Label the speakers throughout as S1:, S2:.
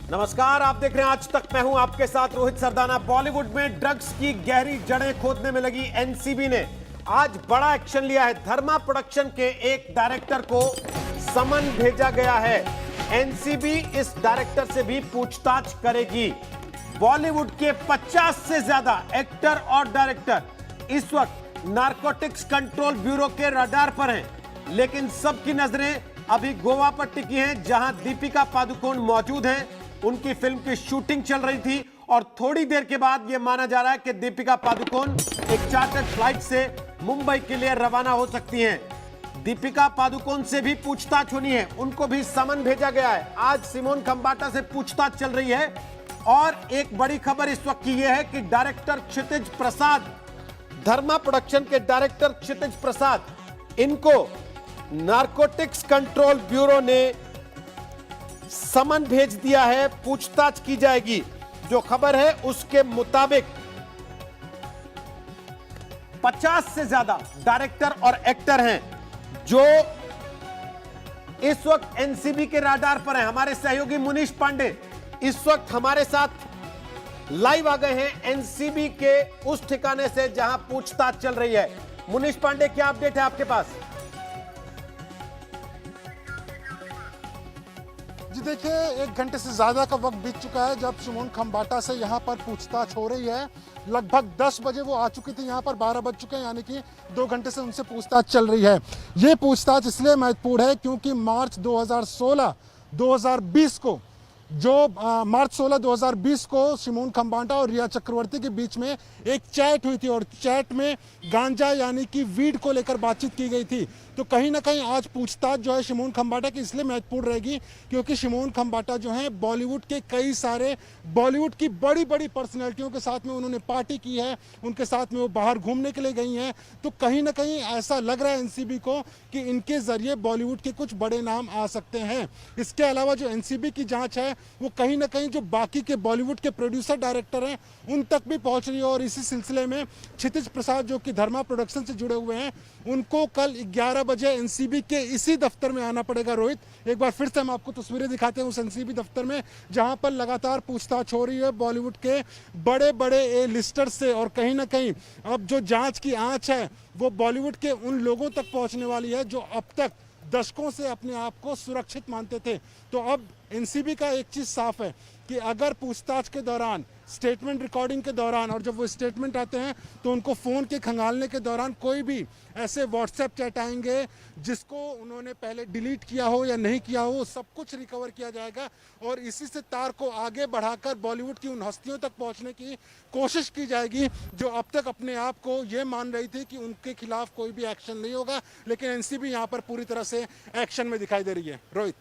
S1: नमस्कार, आप देख रहे हैं आज तक। मैं हूं आपके साथ रोहित सरदाना। बॉलीवुड में ड्रग्स की गहरी जड़ें खोदने में लगी एनसीबी ने आज बड़ा एक्शन लिया है। धर्मा प्रोडक्शन के एक डायरेक्टर को समन भेजा गया है। एनसीबी इस डायरेक्टर से भी पूछताछ करेगी। बॉलीवुड के 50 से ज्यादा एक्टर और डायरेक्टर इस वक्त नारकोटिक्स कंट्रोल ब्यूरो के रडार पर हैं, लेकिन सबकी नजरें अभी गोवा पर टिकी हैं, जहां दीपिका पादुकोण मौजूद हैं। उनकी फिल्म की शूटिंग चल रही थी और थोड़ी देर के बाद यह माना जा रहा है कि दीपिका पादुकोण एक चार्टर्ड फ्लाइट से मुंबई के लिए रवाना हो सकती हैं। दीपिका पादुकोण से भी पूछताछ होनी है, उनको भी समन भेजा गया है। आज सिमोन खंबाटा से पूछताछ चल रही है और एक बड़ी खबर इस वक्त की यह है कि डायरेक्टर क्षितिज प्रसाद, धर्मा प्रोडक्शन के डायरेक्टर क्षितिज प्रसाद, इनको नारकोटिक्स कंट्रोल ब्यूरो ने समन भेज दिया है। पूछताछ की जाएगी। जो खबर है उसके मुताबिक 50 से ज्यादा डायरेक्टर और एक्टर हैं जो इस वक्त एनसीबी के राडार पर हैं। हमारे सहयोगी मुनीश पांडे इस वक्त हमारे साथ लाइव आ गए हैं एनसीबी के उस ठिकाने से जहां पूछताछ चल रही है। मुनीश पांडे, क्या अपडेट है आपके पास?
S2: जी देखिए, 1 घंटे से ज़्यादा का वक्त बीत चुका है जब सिमोन खंबाटा से यहाँ पर पूछताछ हो रही है। लगभग 10 बजे वो आ चुकी थी यहाँ पर, 12 बज चुके हैं, यानी कि 2 घंटे से उनसे पूछताछ चल रही है। ये पूछताछ इसलिए महत्वपूर्ण है क्योंकि मार्च 2020 को मार्च 16 2020 को सिमोन खंबाटा और रिया चक्रवर्ती के बीच में एक चैट हुई थी और चैट में गांजा यानी कि वीड को लेकर बातचीत की गई थी। तो कहीं ना कहीं आज पूछताछ जो है सिमोन खंबाटा की इसलिए महत्वपूर्ण रहेगी क्योंकि सिमोन खंबाटा जो है बॉलीवुड के कई सारे बॉलीवुड की बड़ी बड़ी पर्सनैलिटियों के साथ में उन्होंने पार्टी की है, उनके साथ में वो बाहर घूमने के लिए गई हैं। तो कहीं ना कहीं ऐसा लग रहा है एनसीबी को कि इनके जरिए बॉलीवुड के कुछ बड़े नाम आ सकते हैं। इसके अलावा जो एनसीबी की जाँच है वो कहीं ना कहीं जो बाकी के बॉलीवुड के प्रोड्यूसर डायरेक्टर हैं उन तक भी पहुंच रही है। और इसी सिलसिले में क्षितिज प्रसाद जो कि धर्मा प्रोडक्शन से जुड़े हुए हैं, उनको कल 11 बजे एनसीबी के इसी दफ्तर में आना पड़ेगा। रोहित, एक बार फिर से हम आपको तस्वीरें दिखाते हैं उस एनसीबी दफ्तर में जहां पर लगातार पूछताछ हो रही है बॉलीवुड के बड़े बड़े ए लिस्टर से। और कहीं ना कहीं अब जो जांच की आंच है वो बॉलीवुड के उन लोगों तक पहुंचने वाली है जो अब तक दशकों से अपने आप को सुरक्षित मानते थे। तो अब एनसीबी का एक चीज साफ है कि अगर पूछताछ के दौरान, स्टेटमेंट रिकॉर्डिंग के दौरान और जब वो स्टेटमेंट आते हैं तो उनको फ़ोन के खंगालने के दौरान कोई भी ऐसे व्हाट्सएप चैट आएंगे जिसको उन्होंने पहले डिलीट किया हो या नहीं किया हो, सब कुछ रिकवर किया जाएगा और इसी से तार को आगे बढ़ाकर बॉलीवुड की उन हस्तियों तक पहुंचने की कोशिश की जाएगी जो अब तक अपने आप को ये मान रही थी कि उनके खिलाफ कोई भी एक्शन नहीं होगा। लेकिन एनसीबी यहाँ पर पूरी तरह से एक्शन में दिखाई दे रही है। रोहित,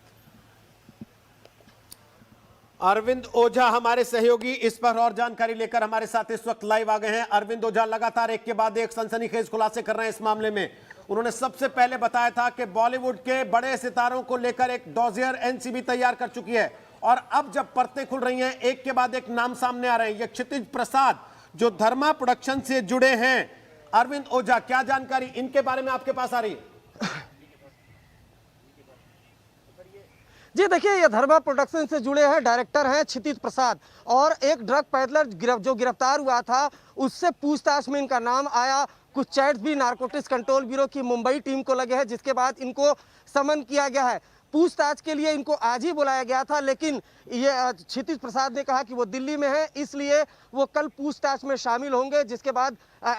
S1: अरविंद ओझा हमारे सहयोगी इस पर और जानकारी लेकर हमारे साथ इस वक्त लाइव आ गए हैं। अरविंद ओझा लगातार एक के बाद एक सनसनीखेज खुलासे कर रहे हैं इस मामले में। उन्होंने सबसे पहले बताया था कि बॉलीवुड के बड़े सितारों को लेकर एक डॉजियर एनसीबी तैयार कर चुकी है और अब जब परतें खुल रही हैं एक के बाद एक नाम सामने आ रहे हैं। ये क्षितिज प्रसाद जो धर्मा प्रोडक्शन से जुड़े हैं। अरविंद ओझा, क्या जानकारी इनके बारे में आपके पास आ रही है?
S3: जी देखिए, ये धर्मा प्रोडक्शन से जुड़े हैं डायरेक्टर हैं क्षितिज प्रसाद और एक ड्रग पैडलर जो गिरफ्तार हुआ था उससे पूछताछ में इनका नाम आया। कुछ चैट्स भी नारकोटिक्स कंट्रोल ब्यूरो की मुंबई टीम को लगे हैं जिसके बाद इनको समन किया गया है। पूछताछ के लिए इनको आज ही बुलाया गया था, लेकिन ये क्षितिज प्रसाद ने कहा कि वो दिल्ली में है, इसलिए वो कल पूछताछ में शामिल होंगे। जिसके बाद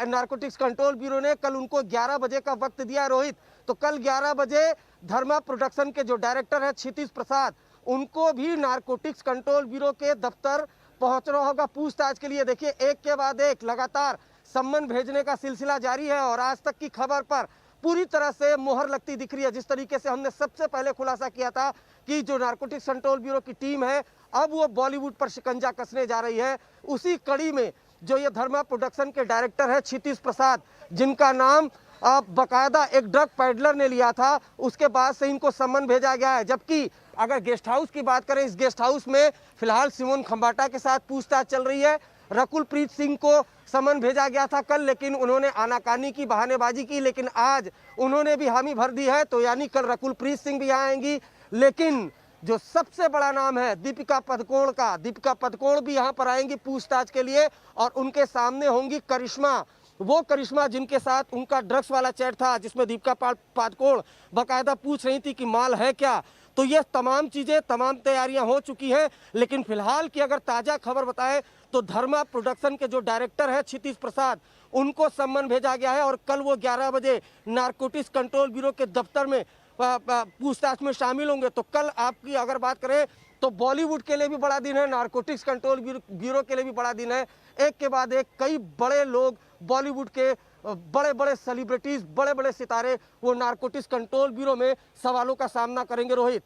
S3: नारकोटिक्स कंट्रोल ब्यूरो ने कल उनको 11 बजे का वक्त दिया। रोहित, तो कल 11 बजे धर्मा प्रोडक्शन के जो डायरेक्टर है क्षितिज प्रसाद, उनको भी नारकोटिक्स कंट्रोल ब्यूरो के दफ्तर पहुंचना होगा पूछताछ के लिए। देखिए, एक के बाद एक लगातार सम्मन भेजने का सिलसिला जारी है और आज तक की खबर पर पूरी तरह से मोहर लगती दिख रही है। जिस तरीके से हमने सबसे पहले खुलासा किया था कि जो नारकोटिक्स कंट्रोल ब्यूरो की टीम है अब वो बॉलीवुड पर शिकंजा कसने जा रही है, उसी कड़ी में जो ये धर्मा प्रोडक्शन के डायरेक्टर है क्षितिज प्रसाद, जिनका नाम बकायदा एक ड्रग पैडलर ने लिया था, उसके बाद से इनको सम्मन भेजा गया है। जबकि अगर गेस्ट हाउस की बात करें, इस गेस्ट हाउस में फिलहाल सिमोन खंबाटा के साथ पूछताछ चल रही है। रकुल प्रीत सिंह को समन भेजा गया था कल, लेकिन उन्होंने आनाकानी की, बहानेबाजी की, लेकिन आज उन्होंने भी हामी भर दी है। तो यानी कल रकुल प्रीत सिंह भी आएंगी, लेकिन जो सबसे बड़ा नाम है दीपिका पादुकोण का। दीपिका पादुकोण भी यहाँ पर आएंगी पूछताछ के लिए और उनके सामने होंगी करिश्मा, वो करिश्मा जिनके साथ उनका ड्रग्स वाला चैट था, जिसमें दीपिका पादुकोण बाकायदा पूछ रही थी कि माल है क्या। तो ये तमाम चीजें, तमाम तैयारियां हो चुकी हैं। लेकिन फिलहाल की अगर ताजा खबर बताएं तो धर्मा प्रोडक्शन के जो डायरेक्टर है क्षितिज प्रसाद, उनको सम्मन भेजा गया है और कल वो 11 बजे नारकोटिक्स कंट्रोल ब्यूरो के दफ्तर में पूछताछ में शामिल होंगे। तो कल आपकी अगर बात करें तो बॉलीवुड के लिए भी बड़ा दिन है, नारकोटिक्स कंट्रोल ब्यूरो के लिए भी बड़ा दिन है। एक के बाद एक कई बड़े लोग बॉलीवुड के, बड़े बड़े सेलिब्रिटीज, बड़े बड़े सितारे वो नारकोटिक्स कंट्रोल ब्यूरो में सवालों का सामना करेंगे। रोहित,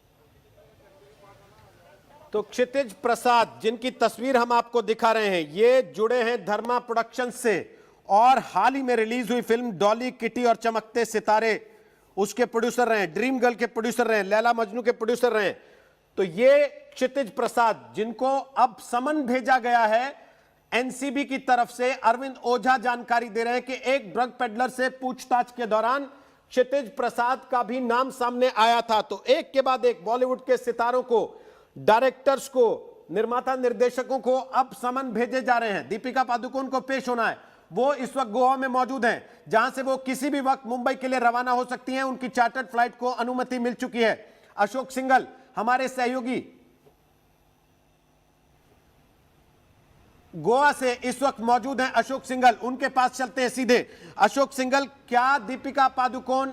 S1: तो क्षितिज प्रसाद जिनकी तस्वीर हम आपको दिखा रहे हैं, ये जुड़े हैं धर्मा प्रोडक्शन से और हाल ही में रिलीज हुई फिल्म डॉली, किटी और चमकते सितारे उसके प्रोड्यूसर रहे, ड्रीम गर्ल के प्रोड्यूसर रहे, लैला मजनू के प्रोड्यूसर रहे। तो ये क्षितिज प्रसाद जिनको अब समन भेजा गया है एनसीबी की तरफ से, अरविंद ओझा जानकारी दे रहे हैं कि एक ड्रग पेडलर से पूछताछ के दौरान क्षितिज प्रसाद का भी नाम सामने आया था। तो एक के बाद एक बॉलीवुड के सितारों को, डायरेक्टर्स को, निर्माता निर्देशकों को अब समन भेजे जा रहे हैं। दीपिका पादुकोण को पेश होना है, वो इस वक्त गोवा में मौजूद हैं, जहां से वो किसी भी वक्त मुंबई के लिए रवाना हो सकती हैं। उनकी चार्टर्ड फ्लाइट को अनुमति मिल चुकी है। अशोक सिंघल हमारे सहयोगी गोवा से इस वक्त मौजूद हैं। अशोक सिंघल, उनके पास चलते हैं सीधे। अशोक सिंघल, क्या दीपिका पादुकोण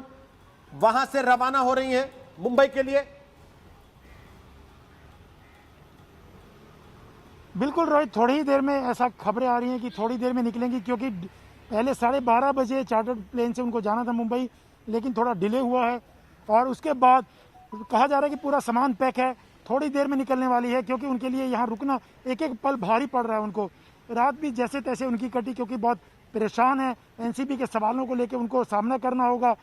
S1: वहां से रवाना हो रही हैं मुंबई के लिए?
S4: बिल्कुल रोहित, थोड़ी ही देर में ऐसा खबरें आ रही हैं कि थोड़ी देर में निकलेंगी, क्योंकि पहले 12:30 बजे चार्टर्ड प्लेन से उनको जाना था मुंबई, लेकिन थोड़ा डिले हुआ है और उसके बाद कहा जा रहा है कि पूरा सामान पैक है, थोड़ी देर में निकलने वाली है। क्योंकि उनके लिए यहाँ रुकना एक एक पल भारी पड़ रहा है उनको। रात भी जैसे तैसे उनकी कटी, क्योंकि बहुत परेशान है, एनसीबी के सवालों को लेकर उनको सामना करना होगा।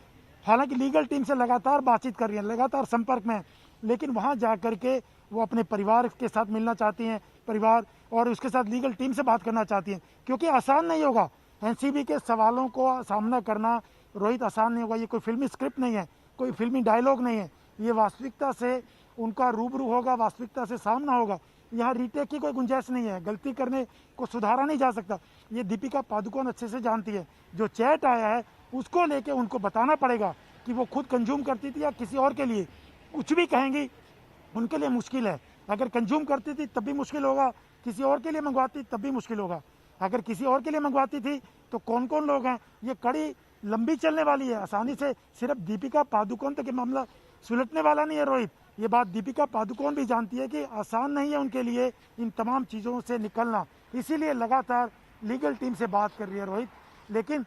S4: हालांकि लीगल टीम से लगातार बातचीत कर रही है, लगातार संपर्क में है, लेकिन वहाँ जा करके वो अपने परिवार के साथ मिलना चाहती हैं, परिवार और उसके साथ लीगल टीम से बात करना चाहती हैं, क्योंकि आसान नहीं होगा एनसीबी के सवालों को सामना करना। रोहित, आसान नहीं होगा। ये कोई फिल्मी स्क्रिप्ट नहीं है, कोई फिल्मी डायलॉग नहीं है, ये वास्तविकता से उनका रूबरू होगा, वास्तविकता से सामना होगा। यहाँ रीटेक की कोई गुंजाइश नहीं है, गलती करने को सुधारा नहीं जा सकता। ये दीपिका पादुकोण अच्छे से जानती है। जो चैट आया है उसको लेके उनको बताना पड़ेगा कि वो खुद कंज्यूम करती थी या किसी और के लिए। कुछ भी कहेंगी उनके लिए मुश्किल है। अगर कंज्यूम करती थी तब भी मुश्किल होगा, किसी और के लिए मंगवाती तब भी मुश्किल होगा। अगर किसी और के लिए मंगवाती थी तो कौन कौन लोग हैं, ये कड़ी लंबी चलने वाली है। आसानी से सिर्फ दीपिका पादुकोण तक ये मामला सुलटने वाला नहीं है रोहित। ये बात दीपिका पादुकोण भी जानती है कि आसान नहीं है उनके लिए इन तमाम चीज़ों से निकलना, इसीलिए लगातार लीगल टीम से बात कर रही है रोहित। लेकिन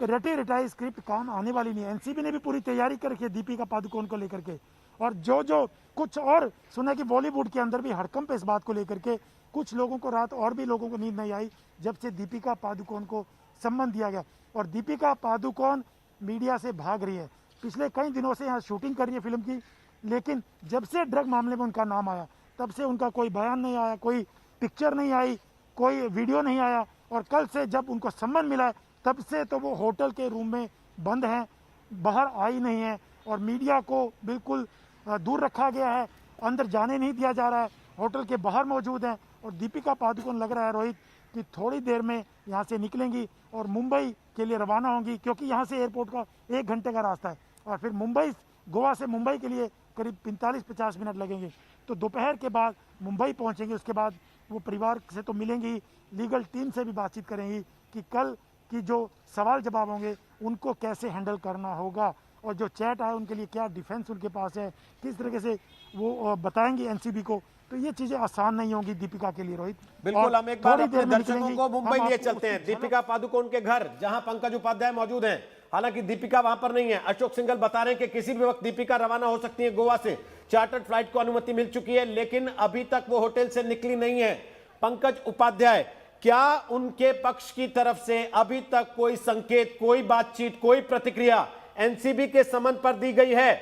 S4: रटी रटाई स्क्रिप्ट काम आने वाली नहीं है। एनसीबी ने भी पूरी तैयारी कर रखी है दीपिका पादुकोण को लेकर के, और जो कुछ और सुना कि बॉलीवुड के अंदर भी हड़कंप है इस बात को लेकर के। कुछ लोगों को रात और भी लोगों को नींद नहीं आई जब से दीपिका पादुकोण को सम्मन दिया गया। और दीपिका पादुकोण मीडिया से भाग रही है, पिछले कई दिनों से यहाँ शूटिंग कर रही है फिल्म की, लेकिन जब से ड्रग मामले में उनका नाम आया तब से उनका कोई बयान नहीं आया, कोई पिक्चर नहीं आई, कोई वीडियो नहीं आया। और कल से जब उनको सम्मन मिला तब से तो वो होटल के रूम में बंद हैं, बाहर आई नहीं है और मीडिया को बिल्कुल दूर रखा गया है, अंदर जाने नहीं दिया जा रहा है, होटल के बाहर मौजूद हैं। और दीपिका पादुकोण लग रहा है रोहित कि थोड़ी देर में यहाँ से निकलेंगी और मुंबई के लिए रवाना होंगी, क्योंकि यहाँ से एयरपोर्ट का 1 घंटे का रास्ता है और फिर मुंबई, गोवा से मुंबई के लिए करीब 45-50 मिनट लगेंगे। तो दोपहर के बाद मुंबई पहुँचेंगे, उसके बाद वो परिवार से तो मिलेंगी, लीगल टीम से भी बातचीत करेंगी कि कल की जो सवाल जवाब होंगे उनको कैसे हैंडल करना होगा, और जो चैट है उनके लिए क्या डिफेंस उनके पास है, किस तरीके से वो बताएंगे एनसीबी को। तो ये चीजें आसान नहीं होंगी दीपिका के लिए रोहित।
S1: बिल्कुल, हम एक बार अपने दर्शकों को मुंबई लिए चलते हैं, दीपिका पादुकोण के घर जहां पंकज उपाध्याय मौजूद हैं। हालांकि दीपिका वहां पर नहीं है। अशोक सिंघल बता रहे हैं कि किसी भी वक्त दीपिका रवाना हो सकती है गोवा से, चार्टर्ड फ्लाइट को अनुमति मिल चुकी है, लेकिन अभी तक वो होटल से निकली नहीं है। पंकज उपाध्याय, क्या उनके पक्ष की तरफ से अभी तक कोई संकेत, कोई बातचीत, कोई प्रतिक्रिया एनसीबी के समन पर दी गई है?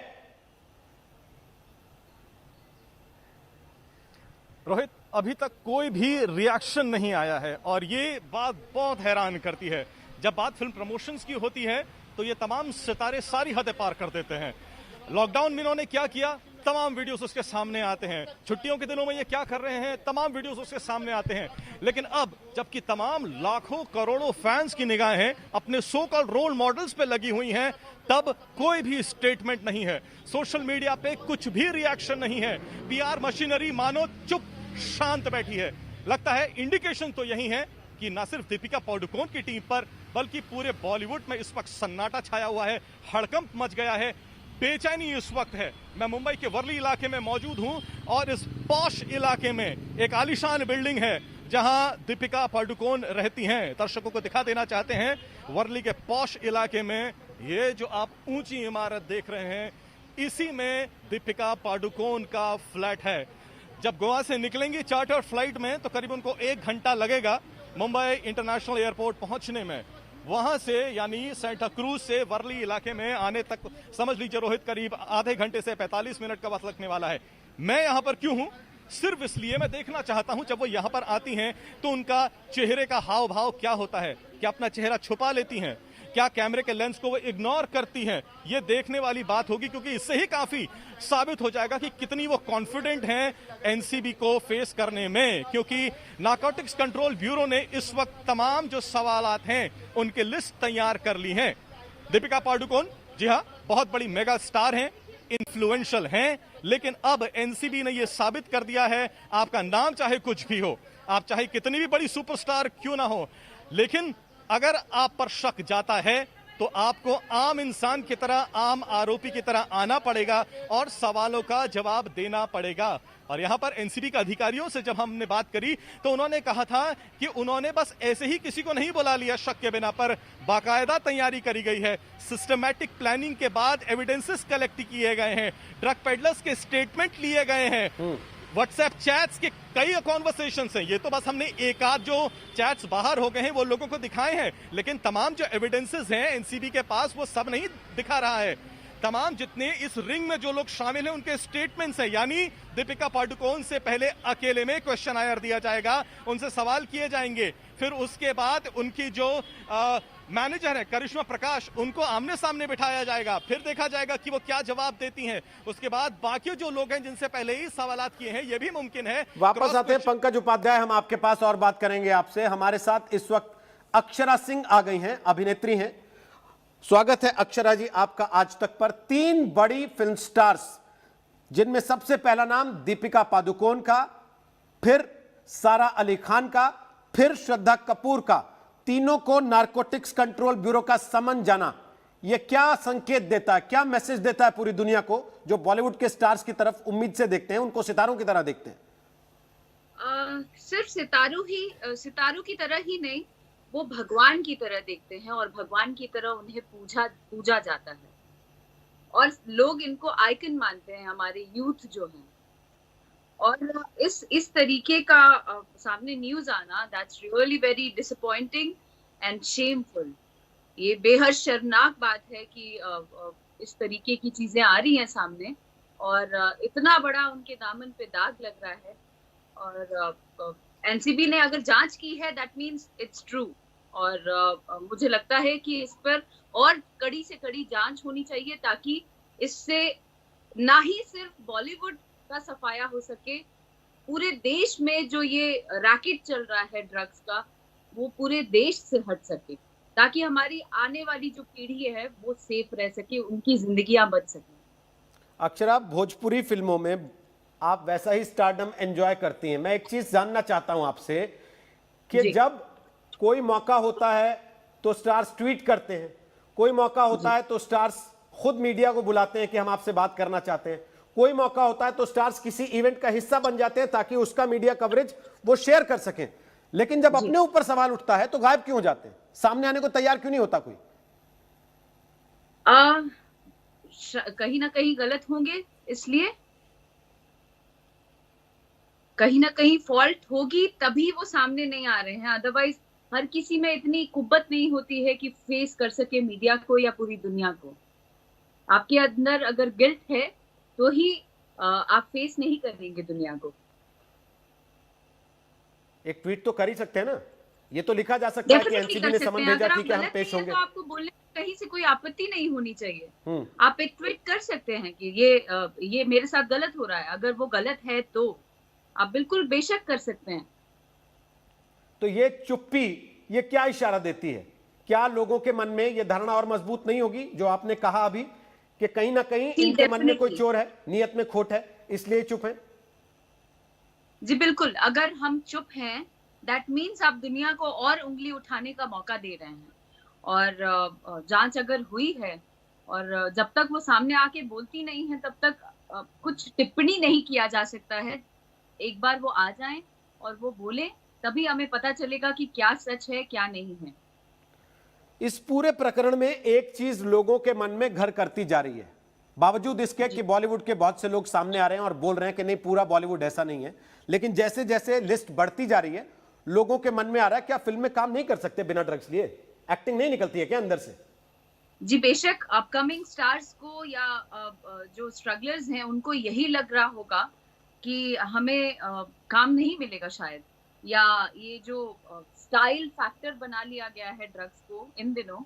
S5: रोहित, अभी तक कोई भी रिएक्शन नहीं आया है और ये बात बहुत हैरान करती है। जब बात फिल्म प्रमोशंस की होती है तो ये तमाम सितारे सारी हदें पार कर देते हैं। लॉकडाउन में इन्होंने क्या किया, तमाम वीडियोस उसके सामने आते हैं। छुट्टियों के दिनों में ये क्या कर रहे हैं, तमाम वीडियोस उसके सामने आते हैं। लेकिन अब जबकि तमाम लाखों करोड़ों फैंस की निगाहें अपने सो कॉल्ड रोल मॉडल्स पे लगी हुई हैं, तब कोई भी स्टेटमेंट नहीं है, सोशल मीडिया पे कुछ भी रिएक्शन नहीं है। पीआर मशीनरी मानो चुप शांत बैठी है। लगता है इंडिकेशन तो यही है कि न सिर्फ दीपिका पादुकोण की टीम पर बल्कि पूरे बॉलीवुड में इस वक्त सन्नाटा छाया हुआ है, हड़कंप मच गया है, बेचैनी इस वक्त है। मैं मुंबई के वर्ली इलाके में मौजूद हूं और इस पॉश इलाके में एक आलीशान बिल्डिंग है जहां दीपिका पादुकोण रहती हैं। दर्शकों को दिखा देना चाहते हैं, वर्ली के पॉश इलाके में ये जो आप ऊंची इमारत देख रहे हैं, इसी में दीपिका पादुकोण का फ्लैट है। जब गोवा से निकलेंगी चार्टर फ्लाइट में तो करीब उनको 1 घंटा लगेगा मुंबई इंटरनेशनल एयरपोर्ट पहुंचने में। वहां से यानी सेंटा क्रूज से वर्ली इलाके में आने तक समझ लीजिए रोहित करीब आधे घंटे से 45 मिनट का वक्त लगने वाला है। मैं यहां पर क्यों हूं? सिर्फ इसलिए मैं देखना चाहता हूं जब वो यहां पर आती हैं तो उनका चेहरे का हाव भाव क्या होता है, क्या अपना चेहरा छुपा लेती हैं, क्या कैमरे के लेंस को वो इग्नोर करती हैं, ये देखने वाली बात होगी, क्योंकि इससे ही काफी साबित हो जाएगा कि कितनी वो कॉन्फिडेंट हैं एनसीबी को फेस करने में। क्योंकि नारकोटिक्स कंट्रोल ब्यूरो ने इस वक्त तमाम जो सवालात हैं उनकी लिस्ट तैयार कर ली है। दीपिका पादुकोण जी हाँ बहुत बड़ी मेगा स्टार हैं, इन्फ्लुएंशियल हैं, लेकिन अब एनसीबी ने यह साबित कर दिया है, आपका नाम चाहे कुछ भी हो, आप चाहे कितनी भी बड़ी सुपरस्टार क्यों ना हो, लेकिन अगर आप पर शक जाता है तो आपको आम इंसान की तरह, आम आरोपी की तरह आना पड़ेगा और सवालों का जवाब देना पड़ेगा। और यहां पर एनसीबी के अधिकारियों से जब हमने बात करी तो उन्होंने कहा था कि उन्होंने बस ऐसे ही किसी को नहीं बुला लिया शक के बिना, पर बाकायदा तैयारी करी गई है, सिस्टमैटिक प्लानिंग के बाद एविडेंसेस कलेक्ट किए गए हैं, ड्रग पेडलर्स के स्टेटमेंट लिए गए हैं, व्हाट्सएप चैट्स के कई कॉन्वर्सेशंस हैं। ये तो बस हमने एक आध जो चैट्स बाहर हो गए हैं वो लोगों को दिखाए हैं, लेकिन तमाम जो एविडेंसेस हैं एनसीबी के पास वो सब नहीं दिखा रहा है। तमाम जितने इस रिंग में जो लोग शामिल हैं उनके स्टेटमेंट्स हैं, यानी दीपिका पादुकोण से पहले अकेले में क्वेश्चन आयर दिया जाएगा, उनसे सवाल किए जाएंगे, फिर उसके बाद उनकी जो मैनेजर है करिश्मा प्रकाश, उनको आमने सामने बिठाया जाएगा, फिर देखा जाएगा कि वो क्या जवाब देती हैं। उसके बाद बाकी जो लोग हैं जिनसे पहले ही सवालात किए हैं, ये भी मुमकिन है।
S1: वापस आते हैं पंकज उपाध्याय, हम आपके पास और बात करेंगे आपसे। हमारे साथ इस वक्त अक्षरा सिंह आ गई हैं, अभिनेत्री हैं। स्वागत है अक्षरा जी आपका आज तक पर। 3 बड़ी फिल्म स्टार्स, जिनमें सबसे पहला नाम दीपिका पादुकोण का, फिर सारा अली खान का, फिर श्रद्धा कपूर का, तीनों को नारकोटिक्स कंट्रोल ब्यूरो का समन जाना, यह क्या संकेत देता है, क्या मैसेज देता है पूरी दुनिया को, जो बॉलीवुड के स्टार्स की तरफ उम्मीद से देखते हैं, उनको सितारों की तरह देखते हैं?
S6: सिर्फ सितारों की तरह ही नहीं, वो भगवान की तरह देखते हैं और भगवान की तरह उन्हें पूजा जाता है और लोग इनको आइकन मानते हैं, हमारे यूथ जो है। और इस तरीके का सामने न्यूज आना, that's really very disappointing and shameful. ये बेहद शर्मनाक बात है कि इस तरीके की चीजें आ रही हैं सामने और इतना बड़ा उनके दामन पे दाग लग रहा है। और एनसीबी ने अगर जांच की है, दैट मीन्स इट्स ट्रू। और मुझे लगता है कि इस पर और कड़ी से कड़ी जांच होनी चाहिए, ताकि इससे ना ही सिर्फ बॉलीवुड का सफाया हो सके, पूरे देश में जो ये रैकेट चल रहा है ड्रग्स का, वो पूरे देश से हट सके, ताकि हमारी आने वाली जो पीढ़ी है वो सेफ रह सके, उनकी जिंदगियां बच सके।
S1: अक्षरा, भोजपुरी फिल्मों में आप वैसा ही स्टारडम एंजॉय करती हैं। मैं एक चीज जानना चाहता हूं आपसे कि जब कोई मौका होता है तो स्टार्स ट्वीट करते हैं, कोई मौका होता है तो स्टार्स खुद मीडिया को बुलाते हैं कि हम आपसे बात करना चाहते हैं, कोई मौका होता है तो स्टार्स किसी इवेंट का हिस्सा बन जाते हैं ताकि उसका मीडिया कवरेज वो शेयर कर सकें, लेकिन जब अपने ऊपर सवाल उठता है तो गायब क्यों हो जाते हैं, सामने आने को तैयार क्यों नहीं होता कोई?
S6: कहीं ना कहीं गलत होंगे, इसलिए कहीं ना कहीं फॉल्ट होगी, तभी वो सामने नहीं आ रहे हैं। अदरवाइज हर किसी में इतनी कुव्वत नहीं होती है कि फेस कर सके मीडिया को या पूरी दुनिया को। आपके अंदर अगर गिल्ट है तो ही आप फेस नहीं करेंगे दुनिया को।
S1: एक ट्वीट तो कर ही सकते हैं ना, ये तो लिखा जा सकता है कि एनसीबी ने समन भेजा, ठीक है हम पेश होंगे।
S6: तो आपको बोलने कहीं से कोई आपत्ति नहीं होनी चाहिए। आप एक ट्वीट कर सकते हैं कि ये मेरे साथ गलत हो रहा है, अगर वो गलत है तो आप बिल्कुल बेशक कर सकते हैं।
S1: तो ये चुप्पी ये क्या इशारा देती है? क्या लोगों के मन में ये धारणा और मजबूत नहीं होगी जो आपने कहा अभी कि कहीं ना कहीं इनके मन में कोई चोर है, नियत में खोट है, इसलिए चुप है?
S6: जी बिल्कुल, अगर हम चुप हैं दैट मीन्स आप दुनिया को और उंगली उठाने का मौका दे रहे हैं। और जांच अगर हुई है और जब तक वो सामने आके बोलती नहीं है तब तक कुछ टिप्पणी नहीं किया जा सकता है। एक बार वो आ जाएं और वो बोले, तभी हमें पता चलेगा कि क्या सच है क्या नहीं है।
S1: इस पूरे प्रकरण में एक चीज लोगों के मन में घर करती जा रही है, बावजूद इसके कि बॉलीवुड के बहुत से लोग सामने आ रहे हैं और बोल रहे हैं कि नहीं पूरा बॉलीवुड ऐसा नहीं है, लेकिन जैसे जैसे लिस्ट बढ़ती जा रही है लोगों के मन में आ रहा है क्या फिल्म में काम नहीं कर सकते बिना ड्रग्स लिए? एक्टिंग नहीं निकलती है क्या अंदर से?
S6: जी बेशक, अपकमिंग स्टार्स को या जो स्ट्रगलर्स हैं उनको यही लग रहा होगा कि हमें काम नहीं मिलेगा शायद, या ये जो स्टाइल फैक्टर बना लिया गया है ड्रग्स को इन दिनों,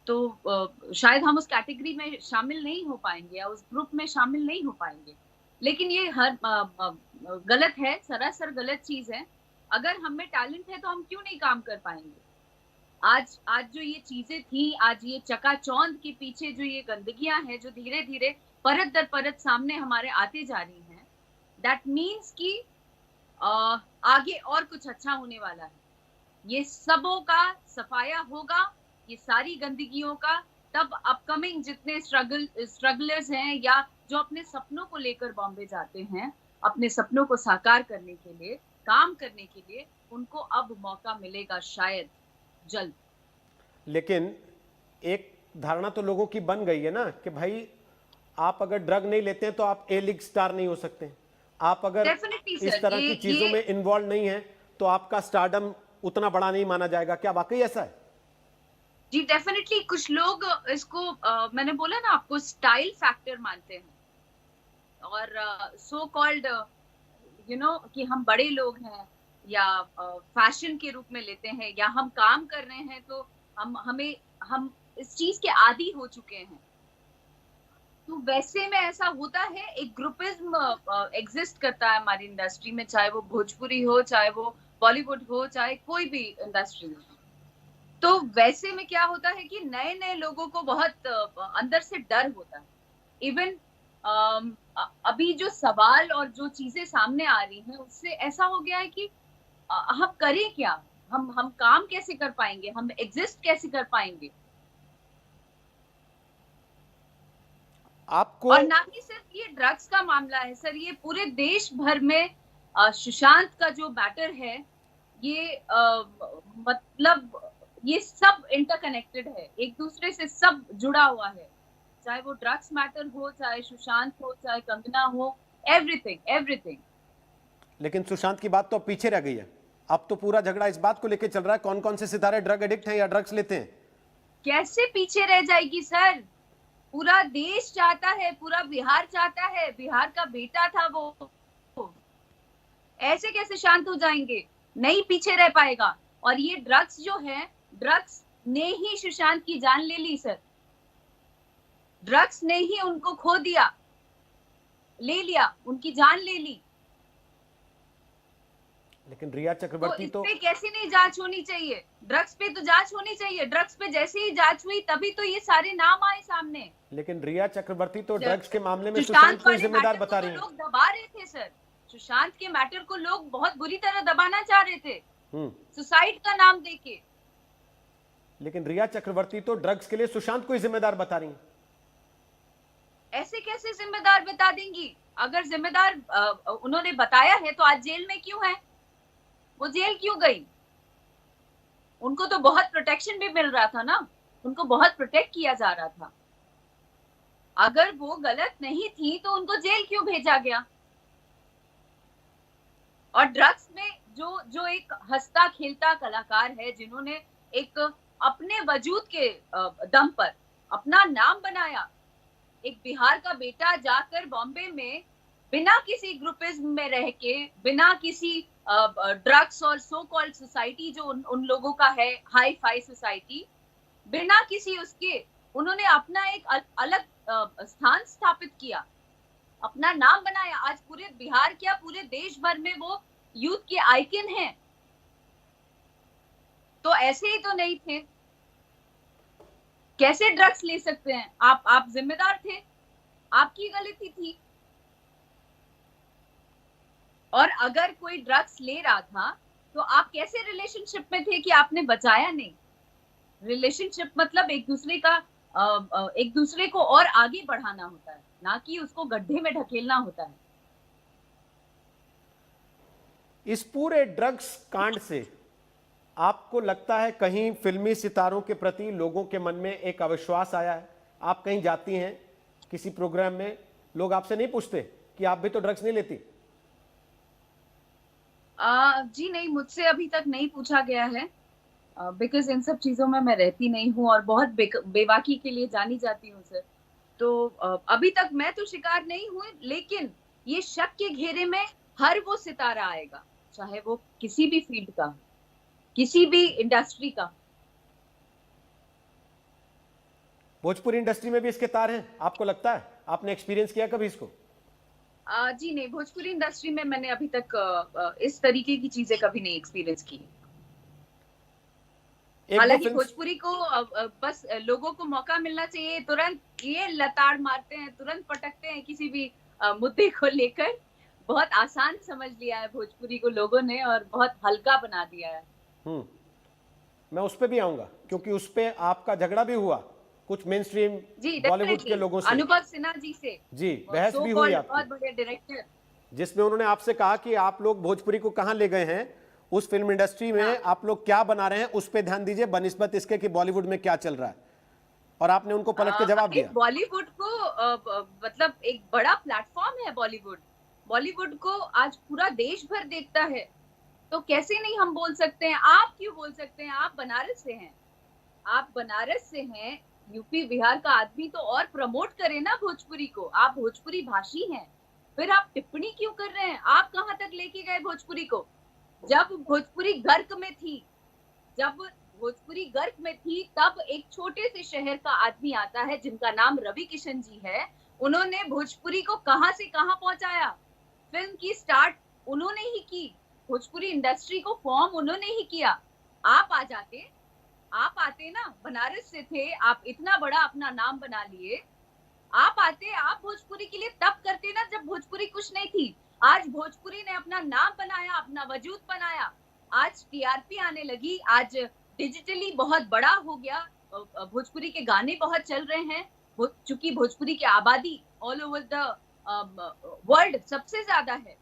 S6: तो शायद हम उस कैटेगरी में शामिल नहीं हो पाएंगे या उस ग्रुप में शामिल नहीं हो पाएंगे। लेकिन ये हर गलत है, सरासर गलत चीज है। अगर हम में टैलेंट है तो हम क्यों नहीं काम कर पाएंगे? आज जो ये चीजें थी, आज ये चकाचौंध के पीछे जो ये गंदगियां हैं जो धीरे धीरे परत दर परत सामने हमारे आते जा रही हैं, दैट मीन्स कि आगे और कुछ अच्छा होने वाला है। ये सबों का सफाया होगा, ये सारी गंदगियों का, तब अपकमिंग जितने स्ट्रगलर्स हैं या जो अपने सपनों को लेकर बॉम्बे जाते हैं, अपने सपनों को साकार करने के लिए, काम करने के लिए, उनको अब मौका मिलेगा शायद जल्द।
S1: लेकिन एक धारणा तो लोगों की बन गई है ना कि भाई आप अगर ड्रग नहीं लेते हैं तो आप ए लीग स्टार नहीं हो सकते, आप अगर इस तरह की चीजों में इन्वॉल्व नहीं है तो आपका स्टारडम उतना बड़ा नहीं माना जाएगा। क्या वाकई ऐसा है?
S6: जी डेफिनेटली, कुछ लोग इसको मैंने बोला ना आपको, स्टाइल फैक्टर मानते हैं और सो कॉल्ड कि हम बड़े लोग हैं या फैशन के रूप में लेते हैं, या हम काम कर रहे हैं तो हम इस चीज के आदी हो चुके हैं। तो वैसे में ऐसा होता है, एक ग्रुपिज्म एग्जिस्ट करता है हमारी इंडस्ट्री में, चाहे वो भोजपुरी हो, चाहे वो बॉलीवुड हो, चाहे कोई भी इंडस्ट्री हो। तो वैसे में क्या होता है कि नए नए लोगों को बहुत अंदर से डर होता है। इवन अभी जो सवाल और जो चीजें सामने आ रही हैं उससे ऐसा हो गया है कि हम करें क्या, हम काम कैसे कर पाएंगे, हम एग्जिस्ट कैसे कर पाएंगे।
S1: आपको
S6: और ना ही सिर्फ ये ड्रग्स का मामला है सर, ये पूरे देश भर में सुशांत का जो मैटर है, ये मतलब ये सब इंटरकनेक्टेड है, एक दूसरे से सब जुड़ा हुआ है। चाहे वो ड्रग्स मैटर हो, चाहे सुशांत हो, चाहे कंगना हो, एवरीथिंग।
S1: लेकिन सुशांत की बात तो पीछे रह गई है, अब तो पूरा झगड़ा इस बात को लेकर चल रहा है कौन कौन से सितारे ड्रग एडिक्ट हैं या ड्रग्स लेते हैं।
S6: कैसे पीछे रह जाएगी सर? पूरा देश चाहता है, पूरा बिहार चाहता है, बिहार का बेटा था वो, ऐसे कैसे शांत हो जाएंगे? नहीं पीछे रह पाएगा। और ये ड्रग्स जो है, ड्रग्स ने ही सुशांत की जान ले ली सर, ड्रग्स ने ही उनको खो दिया, ले लिया, उनकी जान ले ली।
S1: लेकिन रिया चक्रवर्ती
S6: तो इस पे कैसे नहीं जांच होनी चाहिए? ड्रग्स पे तो जांच होनी चाहिए। ड्रग्स पे जैसे ही जांच हुई तभी तो ये सारे नाम आए सामने।
S1: लेकिन रिया चक्रवर्ती तो ड्रग्स के मामले में सुशांत को जिम्मेदार बता रही है।
S6: लोग दबा रहे थे सर, सुशांत के मैटर को लोग बहुत बुरी तरह दबाना चाह रहे थे, सुसाइड का नाम देके।
S1: लेकिन रिया चक्रवर्ती तो ड्रग्स के लिए सुशांत को ही जिम्मेदार बता रही है।
S6: ऐसे कैसे जिम्मेदार बता देंगी? अगर जिम्मेदार उन्होंने बताया है तो आज जेल में क्यों है? वो जेल क्यों गई? उनको तो बहुत प्रोटेक्शन भी मिल रहा था ना, उनको बहुत प्रोटेक्ट किया जा रहा था। अगर वो गलत नहीं थी तो उनको जेल क्यों भेजा गया? और ड्रग्स में जो एक हंसता खेलता कलाकार है, जिन्होंने एक अपने वजूद के दम पर अपना नाम बनाया, एक बिहार का बेटा जाकर बॉम्बे में बिना किसी ग्रुपिज्म में रह के, बिना किसी ड्रग्स और सो कॉल्ड सोसाइटी जो उन लोगों का है, हाई फाई सोसाइटी, बिना किसी उसके उन्होंने अपना एक अलग स्थान स्थापित किया, अपना नाम बनाया। आज पूरे बिहार क्या पूरे देश भर में वो यूथ के आइकन हैं। तो ऐसे ही तो नहीं थे, कैसे ड्रग्स ले सकते हैं? आप जिम्मेदार थे, आपकी गलती थी। और अगर कोई ड्रग्स ले रहा था तो आप कैसे रिलेशनशिप में थे कि आपने बचाया नहीं? रिलेशनशिप मतलब एक दूसरे को और आगे बढ़ाना होता है, ना कि उसको गड्ढे में ढकेलना होता है।
S1: इस पूरे ड्रग्स कांड से आपको लगता है कहीं फिल्मी सितारों के प्रति लोगों के मन में एक अविश्वास आया है? आप कहीं जाती हैं किसी प्रोग्राम में, लोग आपसे नहीं पूछते कि आप भी तो ड्रग्स नहीं लेती?
S6: जी नहीं, मुझसे अभी तक नहीं पूछा गया है, बिकॉज इन सब चीजों में मैं रहती नहीं हूँ और बहुत बेबाकी के लिए जानी जाती हूँ सर। तो अभी तक मैं तो शिकार नहीं हुई, लेकिन ये शक के घेरे में हर वो सितारा आएगा, चाहे वो किसी भी फील्ड का, किसी भी इंडस्ट्री का।
S1: भोजपुरी इंडस्ट्री में भी इसके तार हैं, आपको लगता है? आपने एक्सपीरियंस किया कभी इसको?
S6: जी नहीं, भोजपुरी इंडस्ट्री में मैंने अभी तक इस तरीके की चीजें कभी नहीं एक्सपीरियंस की। हालांकि भोजपुरी को बस लोगों को मौका मिलना चाहिए, तुरंत ये लताड़ मारते हैं, तुरंत पटकते हैं किसी भी मुद्दे को लेकर। बहुत आसान समझ लिया है भोजपुरी को लोगों ने और बहुत हल्का बना दिया है।
S1: मैं उस पे भी आऊंगा क्योंकि उस पे आपका झगड़ा भी हुआ कुछ मेन स्ट्रीम बॉलीवुड के लोगों से,
S6: अनुभव सिन्हा जी से।
S1: जी, बहस भी हुई आपकी,
S6: बहुत बड़े डायरेक्टर,
S1: जिसमें उन्होंने आपसे कहा कि आप लोग भोजपुरी को कहां ले गए हैं, उस फिल्म इंडस्ट्री में आप लोग क्या बना रहे हैं उस पे ध्यान दीजिए बनिस्बत इसके कि बॉलीवुड में क्या चल रहा है। और आपने उनको पलट के जवाब दिया।
S6: बॉलीवुड को मतलब एक बड़ा प्लेटफॉर्म है बॉलीवुड को आज पूरा देश भर देखता है, तो कैसे नहीं हम बोल सकते हैं? आप क्यों बोल सकते हैं? आप बनारस से हैं, यूपी बिहार का आदमी, तो और प्रमोट करें ना भोजपुरी को। आप भोजपुरी भाषी हैं, फिर आप टिप्पणी क्यों कर रहे हैं? आप कहां तक लेके गए भोजपुरी को? जब भोजपुरी गर्क में थी तब एक छोटे से शहर का आदमी आता है जिनका नाम रवि किशन जी है, उन्होंने भोजपुरी को कहां से कहां पहुंचाया। फिल्म की स्टार्ट उन्होंने ही की, भोजपुरी इंडस्ट्री को फॉर्म उन्होंने ही किया। आप आते ना, बनारस से थे आप, इतना बड़ा अपना नाम बना लिए। आप भोजपुरी के लिए तब करते ना जब भोजपुरी कुछ नहीं थी। आज भोजपुरी ने अपना नाम बनाया, अपना वजूद बनाया, आज टीआरपी आने लगी, आज डिजिटली बहुत बड़ा हो गया, भोजपुरी के गाने बहुत चल रहे हैं। चूंकि भोजपुरी की आबादी ऑल ओवर द वर्ल्ड सबसे ज्यादा है,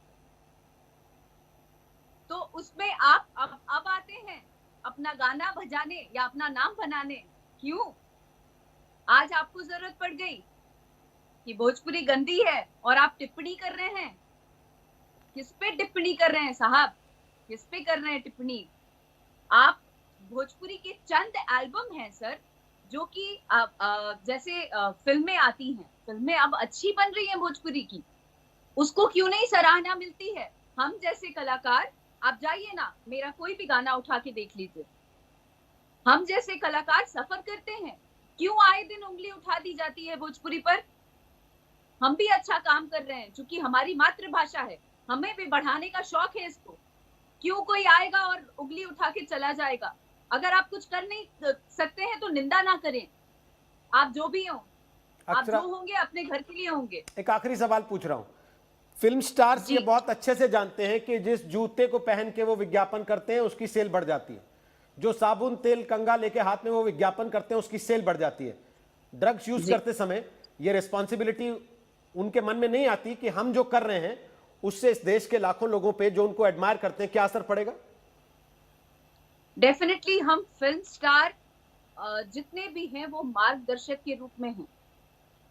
S6: तो उसमें आप अब आते हैं अपना गाना बजाने या अपना नाम बनाने। क्यों आज आपको जरूरत पड़ गई कि भोजपुरी गंदी है और आप टिप्पणी कर रहे हैं? किस पे टिप्पणी कर रहे हैं साहब? किस पे कर रहे हैं टिप्पणी? आप भोजपुरी के चंद एल्बम हैं सर, जो कि जैसे फिल्में आती हैं, फिल्में अब अच्छी बन रही हैं भोजपुरी की, उसको क्यों नहीं सराहना मिलती है? हम जैसे कलाकार, आप जाइए ना, मेरा कोई भी गाना उठा के देख लीजिए, हम जैसे कलाकार सफर करते हैं, क्यों आए दिन उंगली उठा दी जाती है भोजपुरी पर? हम भी अच्छा काम कर रहे हैं, क्योंकि हमारी मातृभाषा है, हमें भी बढ़ाने का शौक है इसको। क्यों कोई आएगा और उंगली उठा के चला जाएगा? अगर आप कुछ कर नहीं सकते हैं तो निंदा ना करें। आप जो भी हो, आप जो होंगे अपने घर के लिए होंगे।
S1: एक आखिरी सवाल पूछ रहा हूं, फिल्म स्टार्स ये बहुत अच्छे से जानते हैं कि जिस जूते को पहन के वो विज्ञापन करते हैं उसकी सेल बढ़ जाती है, जो साबुन तेल कंघा लेके हाथ में वो विज्ञापन करते हैं उसकी सेल बढ़ जाती है। ड्रग्स यूज करते समय ये रिस्पॉन्सिबिलिटी उनके मन में नहीं आती कि हम जो कर रहे हैं उससे इस देश के लाखों लोगों पे जो उनको एडमायर करते हैं क्या असर पड़ेगा?
S6: डेफिनेटली हम फिल्म स्टार जितने भी हैं वो मार्गदर्शक के रूप में हैं,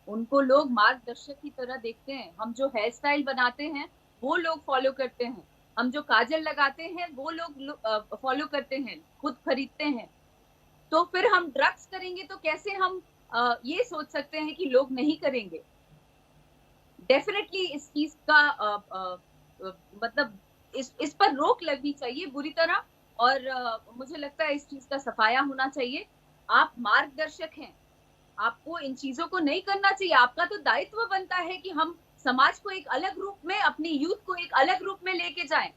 S6: उनको लोग मार्गदर्शक की तरह देखते हैं। हम जो हेयर स्टाइल बनाते हैं वो लोग फॉलो करते हैं, हम जो काजल लगाते हैं वो लोग फॉलो करते हैं, खुद खरीदते हैं। तो फिर हम ड्रग्स करेंगे तो कैसे हम ये सोच सकते हैं कि लोग नहीं करेंगे? डेफिनेटली इस चीज का मतलब इस पर रोक लगनी चाहिए बुरी तरह, और मुझे लगता है इस चीज का सफाया होना चाहिए। आप मार्गदर्शक हैं, आपको इन चीजों को नहीं करना चाहिए। आपका तो दायित्व बनता है कि हम समाज को एक अलग रूप में, अपनी यूथ को एक अलग रूप में लेके जाएं,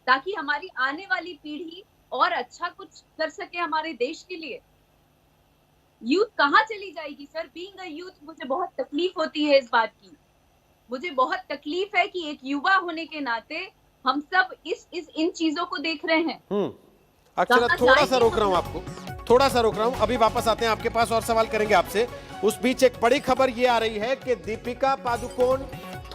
S6: ताकि हमारी आने वाली पीढ़ी और अच्छा कुछ कर सके हमारे देश के लिए। यूथ कहाँ चली जाएगी सर? बीइंग अ यूथ मुझे बहुत तकलीफ होती है इस बात की। मुझे बहुत तकलीफ है कि एक युवा होने के नाते हम सब इन चीजों को देख रहे हैं।
S1: अक्षरा, थोड़ा सा रोक रहा हूं आपको, थोड़ा सा रोक रहा हूं, अभी वापस आते हैं आपके पास और सवाल करेंगे आपसे। उस बीच एक बड़ी खबर ये आ रही है कि दीपिका पादुकोण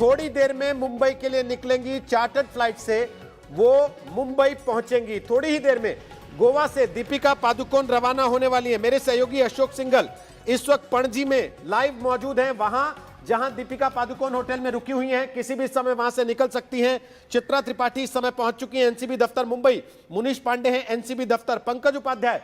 S1: थोड़ी देर में मुंबई के लिए निकलेंगी चार्टर्ड फ्लाइट से, वो मुंबई पहुंचेंगी थोड़ी ही देर में। गोवा से दीपिका पादुकोण रवाना होने वाली है। मेरे सहयोगी अशोक सिंघल इस वक्त पणजी में लाइव मौजूद हैं, वहां जहां दीपिका पादुकोण होटल में रुकी हुई हैं, किसी भी समय वहां से निकल सकती हैं। चित्रा त्रिपाठी इस समय पहुंच चुकी हैं एनसीबी दफ्तर मुंबई, मुनीश पांडे हैं एनसीबी दफ्तर, पंकज उपाध्याय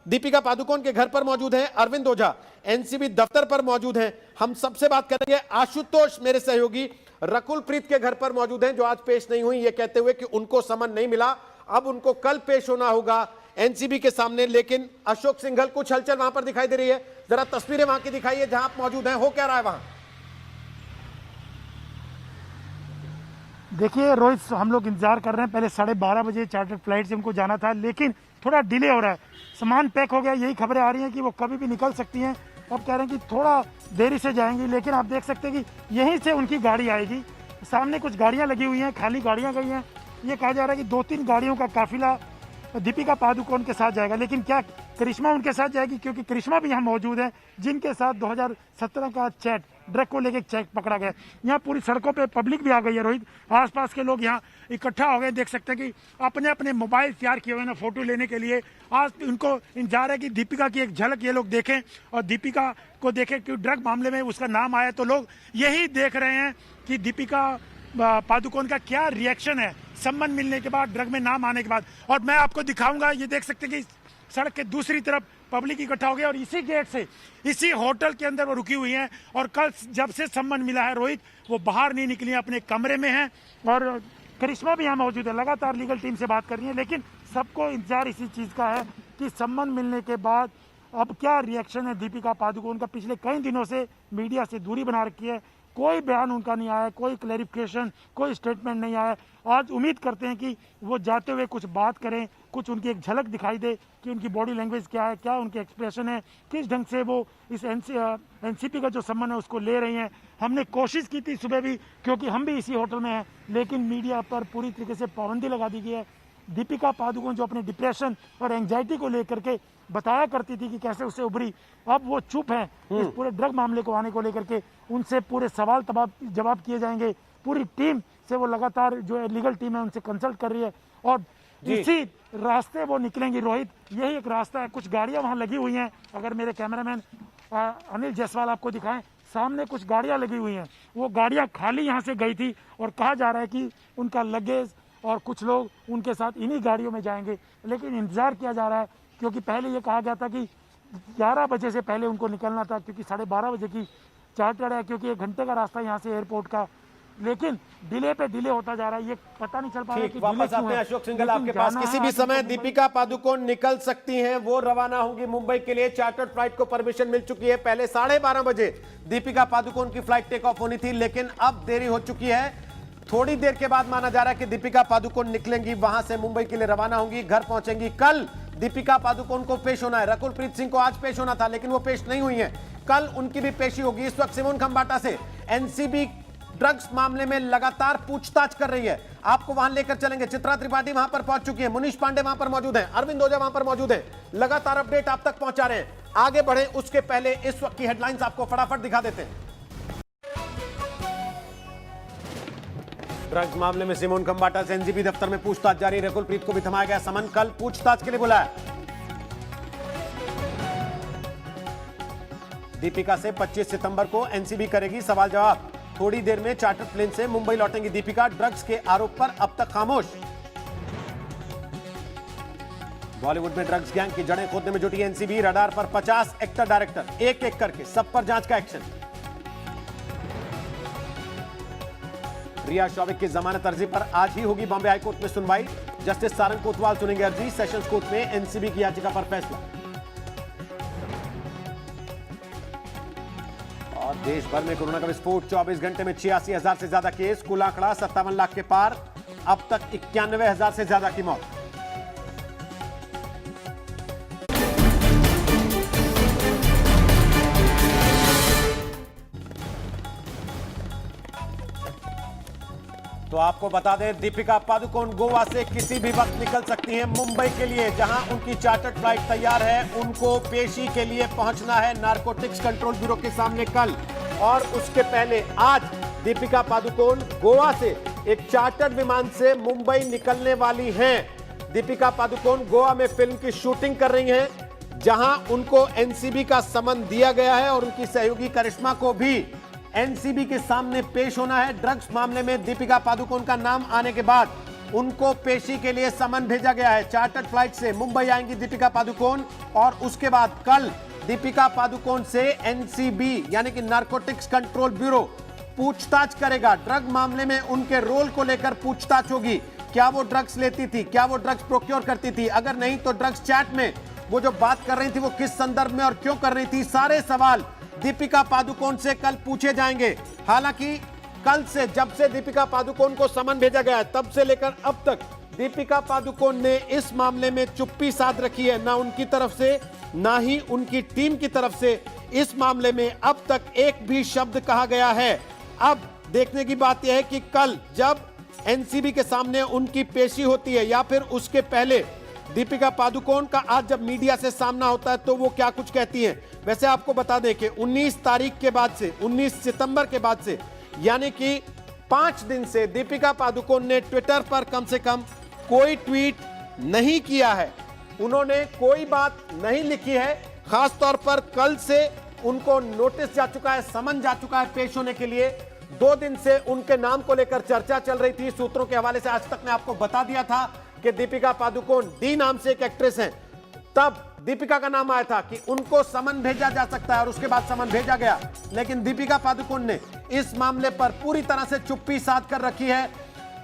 S1: दीपिका पादुकोण के घर पर मौजूद हैं, अरविंद ओझा एनसीबी दफ्तर पर मौजूद हैं। हम सबसे बात करेंगे आशुतोष मेरे सहयोगी रकुल प्रीत के घर पर मौजूद हैं, जो आज पेश नहीं हुई, ये कहते हुए कि उनको समन नहीं मिला, अब उनको कल पेश होना होगा एनसीबी के सामने। लेकिन अशोक सिंघल, कुछ हलचल वहां पर दिखाई दे रही है, जरा तस्वीरें वहां की दिखाइए जहां आप मौजूद हैं, हो क्या रहा है वहां?
S4: देखिए रोहित, हम लोग इंतजार कर रहे हैं। पहले 12:30 बजे चार्टर्ड फ्लाइट से हमको जाना था, लेकिन थोड़ा डिले हो रहा है, सामान पैक हो गया। यही खबरें आ रही हैं कि वो कभी भी निकल सकती हैं। अब कह रहे हैं कि थोड़ा देरी से जाएंगी, लेकिन आप देख सकते हैं कि यहीं से उनकी गाड़ी आएगी। सामने कुछ गाड़ियां लगी हुई हैं, खाली गाड़ियां गई हैं। ये कहा जा रहा है कि 2-3 गाड़ियों का काफिला दीपिका पादुकोण के साथ जाएगा, लेकिन क्या करिश्मा उनके साथ जाएगी? क्योंकि करिश्मा भी यहाँ मौजूद है, जिनके साथ 2017 का चैट, ड्रग को लेकर चैट पकड़ा गया। यहाँ पूरी सड़कों पे पब्लिक भी आ गई है रोहित, आसपास के लोग यहाँ इकट्ठा हो गए। देख सकते हैं कि अपने अपने मोबाइल तैयार किए हुए हैं फोटो लेने के लिए। आज उनको इंतजार है कि दीपिका की एक झलक ये लोग देखें और दीपिका को देखें, कि ड्रग मामले में उसका नाम आया तो लोग यही देख रहे हैं कि दीपिका पादुकोण का क्या रिएक्शन है सम्मान मिलने के बाद, ड्रग में नाम आने के बाद। और मैं आपको दिखाऊंगा, ये देख सकते हैं कि सड़क के दूसरी तरफ पब्लिक इकट्ठा हो गया और इसी गेट से, इसी होटल के अंदर वो रुकी हुई हैं। और कल जब से सम्मान मिला है रोहित, वो बाहर नहीं निकली, अपने कमरे में हैं। और करिश्मा भी यहाँ मौजूद है, लगातार लीगल टीम से बात कर रही है। लेकिन सबको इंतजार इसी चीज़ का है कि सम्मान मिलने के बाद अब क्या रिएक्शन है दीपिका पादुकोण का। पिछले कई दिनों से मीडिया से दूरी बना रखी है, कोई बयान उनका नहीं आया, कोई क्लैरिफिकेशन, कोई स्टेटमेंट नहीं आया। आज उम्मीद करते हैं कि वो जाते हुए कुछ बात करें, कुछ उनकी एक झलक दिखाई दे कि उनकी बॉडी लैंग्वेज क्या है, क्या उनके एक्सप्रेशन है, किस ढंग से वो इस एनसीपी का जो सम्मान है उसको ले रही हैं। हमने कोशिश की थी सुबह भी, क्योंकि हम भी इसी होटल में हैं, लेकिन मीडिया पर पूरी तरीके से पाबंदी लगा दी गई है। दीपिका पादुकोण जो अपने डिप्रेशन और एंजाइटी को लेकर के बताया करती थी कि कैसे उससे उभरी, अब वो चुप है इस पूरे ड्रग मामले को आने को लेकर के। उनसे पूरे सवाल जवाब किए जाएंगे। पूरी टीम से वो लगातार, जो लीगल टीम है, उनसे कंसल्ट कर रही है और इसी रास्ते वो निकलेंगी रोहित। यही एक रास्ता है। कुछ गाड़ियां वहां लगी हुई हैं, अगर मेरे कैमरामैन अनिल जायसवाल आपको दिखाएं, सामने कुछ गाड़ियां लगी हुई हैं। वो गाड़ियां खाली यहाँ से गई थी और कहा जा रहा है कि उनका लगेज और कुछ लोग उनके साथ इन्हीं गाड़ियों में जाएंगे। लेकिन इंतजार किया जा रहा है, क्योंकि पहले ये कहा गया था कि 11 बजे से पहले उनको निकलना था, क्योंकि 12:30 बजे की चार्टर है, क्योंकि 1 घंटे का रास्ता यहाँ से एयरपोर्ट का। लेकिन डिले पे डिले होता जा रहा है, ये पता नहीं चल पा रहा है कि
S1: वापस आते हैं अशोक सिंघल आपके पास। किसी भी समय दीपिका पादुकोण निकल सकती हैं, वो रवाना होंगी मुंबई के लिए। चार्टर्ड फ्लाइट को परमिशन मिल चुकी है। पहले 12:30 बजे दीपिका पादुकोण की फ्लाइट टेक ऑफ होनी थी, लेकिन अब देरी हो चुकी है। थोड़ी देर के बाद माना जा रहा है कि दीपिका पादुकोण निकलेंगी, वहां से मुंबई के लिए रवाना होंगी, घर पहुंचेंगी। कल दीपिका पादुकोण को पेश होना है। रकुल प्रीत सिंह को आज पेश होना था, लेकिन वो पेश नहीं हुई हैं। कल उनकी भी पेशी होगी। इस वक्त सिमोन खंबाटा से एनसीबी ड्रग्स मामले में लगातार पूछताछ कर रही है। आपको वहां लेकर चलेंगे। चित्रा त्रिपाठी वहां पर पहुंच चुकी है, मुनीश पांडे वहां पर मौजूद हैं, अरविंद ओझा वहां पर मौजूद हैं। लगातार अपडेट आप तक पहुंचा रहे हैं। आगे बढ़े उसके पहले इस वक्त की हेडलाइंस आपको फटाफट दिखा देते हैं। ड्रग्स मामले में सिमोन खंबाटा से एनसीबी दफ्तर में पूछताछ जारी। रकुल प्रीत को भी थमाया गया समन, कल पूछताछ के लिए बुलाया। दीपिका से 25 सितंबर को एनसीबी करेगी सवाल जवाब। थोड़ी देर में चार्टर प्लेन से मुंबई लौटेंगी दीपिका। ड्रग्स के आरोप पर अब तक खामोश। बॉलीवुड में ड्रग्स गैंग की जड़ें खोदने में जुटी एनसीबी। रडार पर 50 एक्टर डायरेक्टर, एक एक करके सब पर जांच का एक्शन। रिया शौविक की जमानत अर्जी पर आज ही होगी बॉम्बे हाईकोर्ट में सुनवाई। जस्टिस सारंग कोतवाल सुनेंगे अर्जी। सेशंस कोर्ट में एनसीबी की याचिका पर फैसला। और देश भर में कोरोना का विस्फोट, 24 घंटे में 86,000 से ज्यादा केस, कुल आंकड़ा 57 लाख के पार, अब तक 91,000 से ज्यादा की मौत। तो आपको बता दें, दीपिका पादुकोण गोवा से किसी भी वक्त निकल सकती हैं मुंबई के लिए, जहां उनकी चार्टर्ड फ्लाइट तैयार है। उनको पेशी के लिए पहुंचना है नारकोटिक्स कंट्रोल ब्यूरो के सामने कल, और उसके पहले आज दीपिका पादुकोण गोवा से एक चार्टर्ड विमान से मुंबई निकलने वाली हैं। दीपिका पादुकोण गोवा में फिल्म की शूटिंग कर रही हैं, जहां उनको एनसीबी का समन दिया गया है और उनकी सहयोगी करिश्मा को भी एनसीबी के सामने पेश होना है। ड्रग्स मामले में दीपिका पादुकोण का नाम आने के बाद उनको पेशी के लिए समन भेजा गया है। चार्टर्ड फ्लाइट से मुंबई आएंगी दीपिका पादुकोण, और उसके बाद कल दीपिका पादुकोण से एनसीबी यानी कि नारकोटिक्स कंट्रोल ब्यूरो पूछताछ करेगा। ड्रग मामले में उनके रोल को लेकर पूछताछ होगी। क्या वो ड्रग्स लेती थी, क्या वो ड्रग्स प्रोक्योर करती थी, अगर नहीं तो ड्रग्स चैट में वो जो बात कर रही थी वो किस संदर्भ में और क्यों कर रही थी, सारे सवाल दीपिका पादुकोण से कल पूछे जाएंगे। हालांकि कल से, जब से दीपिका पादुकोण को समन भेजा गया है, तब से लेकर अब तक दीपिका पादुकोण ने इस मामले में चुप्पी साध रखी है। ना उनकी तरफ से, ना ही उनकी टीम की तरफ से इस मामले में अब तक एक भी शब्द कहा गया है। अब देखने की बात यह है कि कल जब एनसीबी के सामने उनकी पेशी होती है या फिर उसके पहले दीपिका पादुकोण का आज जब मीडिया से सामना होता है तो वो क्या कुछ कहती हैं। वैसे आपको बता दें कि 19 तारीख के बाद से, 19 सितंबर के बाद से, यानी कि 5 दिन से दीपिका पादुकोण ने ट्विटर पर कम से कम कोई ट्वीट नहीं किया है। उन्होंने कोई बात नहीं लिखी है। खास तौर पर कल से उनको नोटिस जा चुका है, समन जा चुका है पेश होने के लिए। 2 दिन से उनके नाम को लेकर चर्चा चल रही थी। सूत्रों के हवाले से आज तक मैं आपको बता दिया था कि दीपिका पादुकोण डी नाम से एक एक्ट्रेस हैं, तब दीपिका का नाम आया था कि उनको समन भेजा जा सकता है, और उसके बाद समन भेजा गया। लेकिन दीपिका पादुकोण ने इस मामले पर पूरी तरह से चुप्पी साध कर रखी है।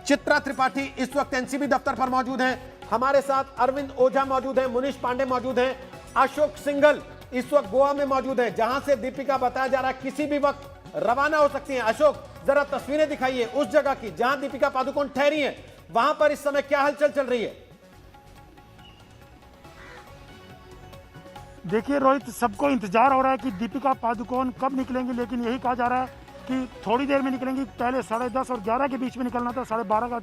S1: चित्रा त्रिपाठी इस वक्त एनसीबी दफ्तर पर मौजूद हैं, हमारे साथ अरविंद ओझा मौजूद हैं, मुनीश पांडे मौजूद हैं, अशोक सिंघल इस वक्त गोवा में मौजूद है, जहां से दीपिका बताया जा रहा है किसी भी वक्त रवाना हो सकती है। अशोक, जरा तस्वीरें दिखाइए उस जगह की जहां दीपिका पादुकोण ठहरी है, वहां पर इस समय क्या हलचल चल रही है।
S4: देखिए रोहित, सबको इंतजार हो रहा है कि दीपिका पादुकोण कब निकलेंगी, लेकिन यही कहा जा रहा है कि थोड़ी देर में निकलेंगी। पहले 10:30 और 11 के बीच में निकलना था, 12:30 का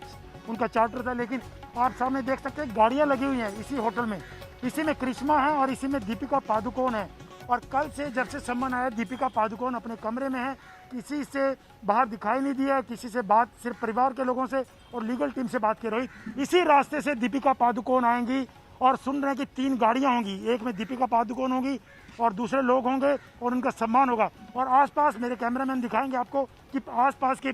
S4: उनका चार्टर था। लेकिन आप सामने देख सकते हैं गाड़ियां लगी हुई हैं इसी होटल में, इसी में करिश्मा है और इसी में दीपिका पादुकोण है। और कल से जब से सम्मन आया, दीपिका पादुकोण अपने कमरे में है, किसी से बाहर दिखाई नहीं दिया, किसी से बात सिर्फ परिवार के लोगों से और लीगल टीम से बात की। रोहित, इसी रास्ते से दीपिका पादुकोण आएंगी और सुन रहे हैं कि 3 गाड़ियां होंगी, एक में दीपिका पादुकोण होगी और दूसरे लोग होंगे और उनका सम्मान होगा। और आसपास मेरे कैमरामैन दिखाएंगे आपको कि आसपास की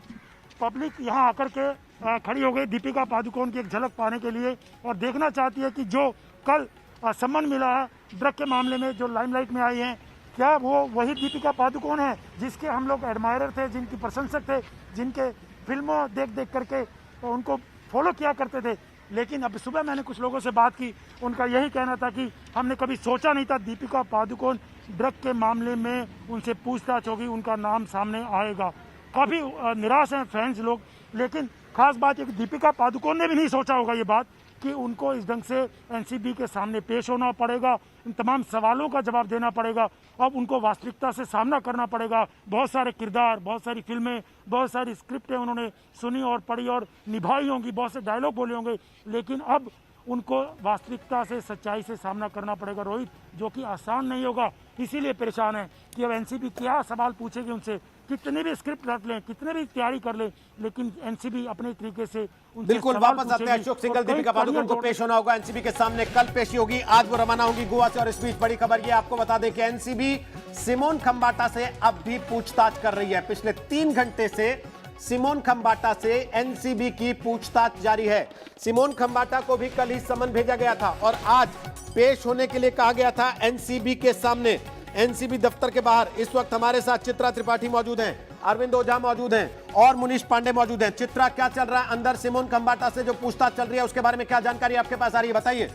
S4: पब्लिक यहाँ आकर के खड़ी हो गई दीपिका पादुकोण की एक झलक पाने के लिए, और देखना चाहती है कि जो कल सम्मान मिला है ड्रग के मामले में, जो लाइमलाइट में आई हैं, क्या वो वही दीपिका पादुकोण है जिसके हम लोग एडमायरर थे, जिनकी प्रशंसक थे, जिनके फिल्मों देख देख करके तो उनको फॉलो किया करते थे। लेकिन अब सुबह मैंने कुछ लोगों से बात की, उनका यही कहना था कि हमने कभी सोचा नहीं था दीपिका पादुकोण ड्रग के मामले में उनसे पूछताछ होगी, उनका नाम सामने आएगा। काफ़ी निराश हैं फैंस लोग। लेकिन खास बात है कि दीपिका पादुकोण ने भी नहीं सोचा होगा ये बात कि उनको इस ढंग से एनसीबी के सामने पेश होना पड़ेगा, इन तमाम सवालों का जवाब देना पड़ेगा। अब उनको वास्तविकता से सामना करना पड़ेगा। बहुत सारे किरदार, बहुत सारी फिल्में, बहुत सारी स्क्रिप्टें उन्होंने सुनी और पढ़ी और निभाई होंगी, बहुत से डायलॉग बोले होंगे, लेकिन अब उनको वास्तविकता से, सच्चाई से सामना करना पड़ेगा रोहित, जो कि आसान नहीं होगा। इसीलिए परेशान है कि अब एनसीबी क्या सवाल पूछेगी उनसे, कितने भी स्क्रिप्ट रख लें, कितने भी तैयारी कर लें, लेकिन एनसीबी अपने तरीके से
S1: बिल्कुल वापस आते हैं। अशोक सिंघल, दीपिका पादुकोण को पेश होना होगा एनसीबी के सामने, कल पेशी होगी, आज वो रवाना होगी गोवा से। और इस बीच बड़ी खबर ये आपको बता दें कि एनसीबी सिमोन खंबाटा से अब भी पूछताछ कर रही है। पिछले 3 घंटे से सिमोन खंबाटा से एनसीबी की पूछताछ जारी है। सिमोन खंबाटा को भी कल ही समन भेजा गया था और आज पेश होने के लिए कहा गया था एनसीबी के सामने, एनसीबी दफ्तर के बाहर। इस वक्त हमारे साथ चित्रा त्रिपाठी मौजूद हैं, अरविंद ओझा मौजूद हैं और मुनीश पांडे मौजूद हैं। चित्रा, क्या चल रहा है अंदर? सिमोन खंबाटा से जो पूछताछ चल रही है उसके बारे में क्या जानकारी आपके पास आ रही है, बताइए।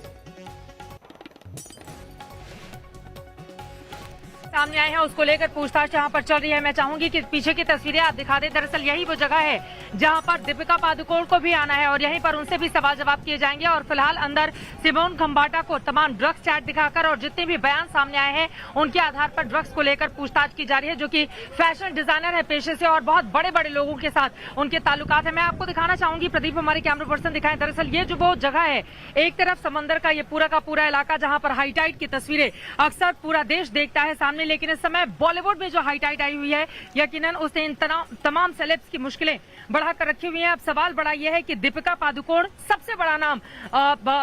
S7: सामने आए हैं उसको लेकर पूछताछ यहाँ पर चल रही है। मैं चाहूंगी कि पीछे की तस्वीरें आप दिखा दें। दरअसल यही वो जगह है जहाँ पर दीपिका पादुकोण को भी आना है और यहीं पर उनसे भी सवाल जवाब किए जाएंगे। और फिलहाल अंदर सिमोन खंबाटा को तमाम ड्रग्स चैट दिखाकर और जितने भी बयान सामने आए हैं उनके आधार पर ड्रग्स को लेकर पूछताछ की जा रही है, जो कि फैशन डिजाइनर है पेशे से और बहुत बड़े बड़े लोगों के साथ उनके ताल्लुकात है। मैं आपको दिखाना चाहूंगी, प्रदीप हमारे कैमरा पर्सन दिखाएं। दरअसल ये जो वो जगह है, एक तरफ समंदर का ये पूरा का पूरा इलाका जहां पर हाई टाइड की तस्वीरें अक्सर पूरा देश देखता है सामने, लेकिन इस समय बॉलीवुड में जो हाई टाइड आई हुई है यकीनन उसने इन तमाम सेलेब्स की मुश्किलें बढ़ाकर रखी हुई हैं। अब सवाल बड़ा यह है कि दीपिका पादुकोण सबसे बड़ा नाम,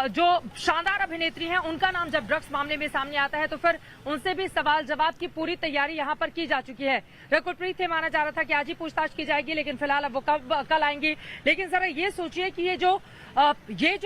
S7: जो शानदार अभिनेत्री हैं, उनका नाम जब ड्रग्स मामले में सामने आता है तो फिर उनसे भी सवाल जवाब की पूरी तैयारी यहां पर की जा चुकी है। रकुल प्रीत से माना जा रहा था कि आज ही पूछताछ की जाएगी, लेकिन फिलहाल अब वो कल आएंगी। लेकिन जरा ये सोचिए कि ये जो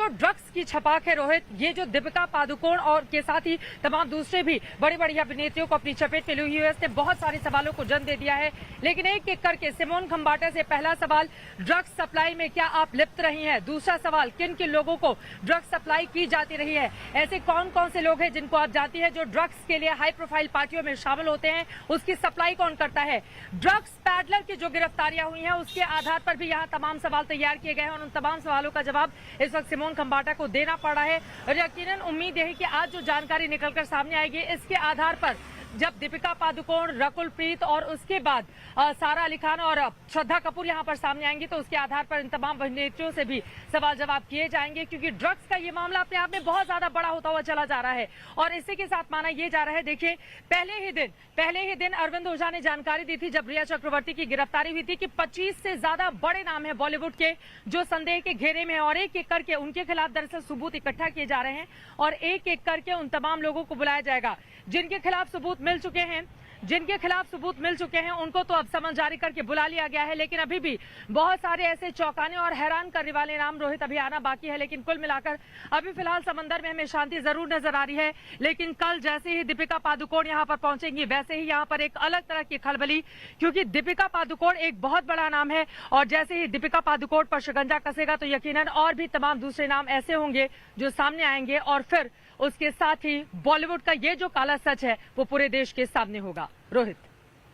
S7: ड्रग्स की छपाक है रोहित, ये जो दीपिका पादुकोण और के साथ ही तमाम दूसरे भी बड़ी बड़ी अभिनेत्रियों को अपनी चपेट में ली हुई है, इसने बहुत सारे सवालों को जन्म दे दिया है। लेकिन एक एक करके सिमोन खंबाटा से पहला सवाल, ड्रग्स सप्लाई में क्या आप लिप्त रही हैं? दूसरा सवाल, किन किन लोगों को ड्रग्स सप्लाई की जाती रही है? ऐसे कौन कौन से लोग हैं जिनको आप जानती है जो ड्रग्स के लिए हाई प्रोफाइल पार्टियों में शामिल होते हैं? उसकी सप्लाई कौन करता है? ड्रग्स पैडलर की जो गिरफ्तारियां हुई हैं उसके आधार पर भी यहाँ तमाम सवाल तैयार किए गए हैं और उन तमाम सवालों का जवाब इस वक्त सिमोन खंबाटा को देना पड़ा है। और यकीनन उम्मीद है कि आज जो जानकारी निकलकर सामने आएगी इसके आधार पर जब दीपिका पादुकोण, रकुल प्रीत और उसके बाद सारा अली खान और श्रद्धा कपूर यहां पर सामने आएंगी तो उसके आधार पर इन तमाम अभिनेत्रियों से भी सवाल जवाब किए जाएंगे, क्योंकि ड्रग्स का ये मामला अपने आप में बहुत ज्यादा बड़ा होता हुआ चला जा रहा है। और इसी के साथ माना यह जा रहा है, देखिए पहले ही दिन अरविंद ओझा ने जानकारी दी थी जब रिया चक्रवर्ती की गिरफ्तारी हुई थी कि 25 से ज्यादा बड़े नाम है बॉलीवुड के जो संदेह के घेरे में है और एक एक करके उनके खिलाफ दरअसल सबूत इकट्ठा किए जा रहे हैं और एक एक करके उन तमाम लोगों को बुलाया जाएगा जिनके खिलाफ सबूत मिल चुके हैं उनको तो अब समन जारी करके बुला लिया गया है। लेकिन अभी भी बहुत सारे ऐसे चौंकाने और हैरान करने वाले नाम रोहित अभी आना बाकी है। लेकिन कुल मिलाकर अभी फिलहाल समंदर में हमें शांति जरूर नजर आ रही है। लेकिन कल जैसे ही दीपिका पादुकोण यहाँ पर पहुंचेंगी वैसे ही यहाँ पर एक अलग तरह की खलबली, क्योंकि दीपिका पादुकोण एक बहुत बड़ा नाम है और जैसे ही दीपिका पादुकोण पर शिकंजा कसेगा तो यकीनन और भी तमाम दूसरे नाम ऐसे होंगे जो सामने आएंगे और फिर उसके साथ ही बॉलीवुड का ये जो काला सच है वो पूरे देश के सामने होगा। Rohit,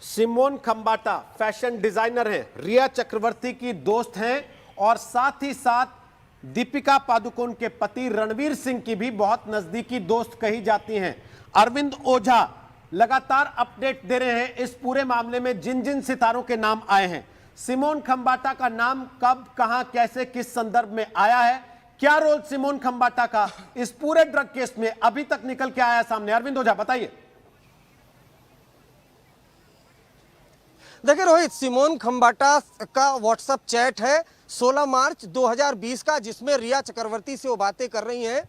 S1: Simone Khambata fashion designer हैं, रिया चक्रवर्ती की दोस्त हैं और साथ ही साथ दीपिका पादुकोण के पति रणवीर सिंह की भी बहुत नजदीकी दोस्त कही जाती हैं। अरविंद ओझा लगातार अपडेट दे रहे हैं इस पूरे मामले में जिन जिन सितारों के नाम आए हैं। सिमोन खंबाटा का नाम कब, कहां, कैसे, किस संदर्भ में आया है, क्या रोल सिमोन खंबाटा का इस पूरे ड्रग केस में अभी तक निकल के आया सामने? अरविंद ओझा बताइए।
S3: देखिए रोहित, सिमोन खंबाटा का व्हाट्सएप चैट है 16 मार्च 2020 का, जिसमें रिया चक्रवर्ती से वो बातें कर रही हैं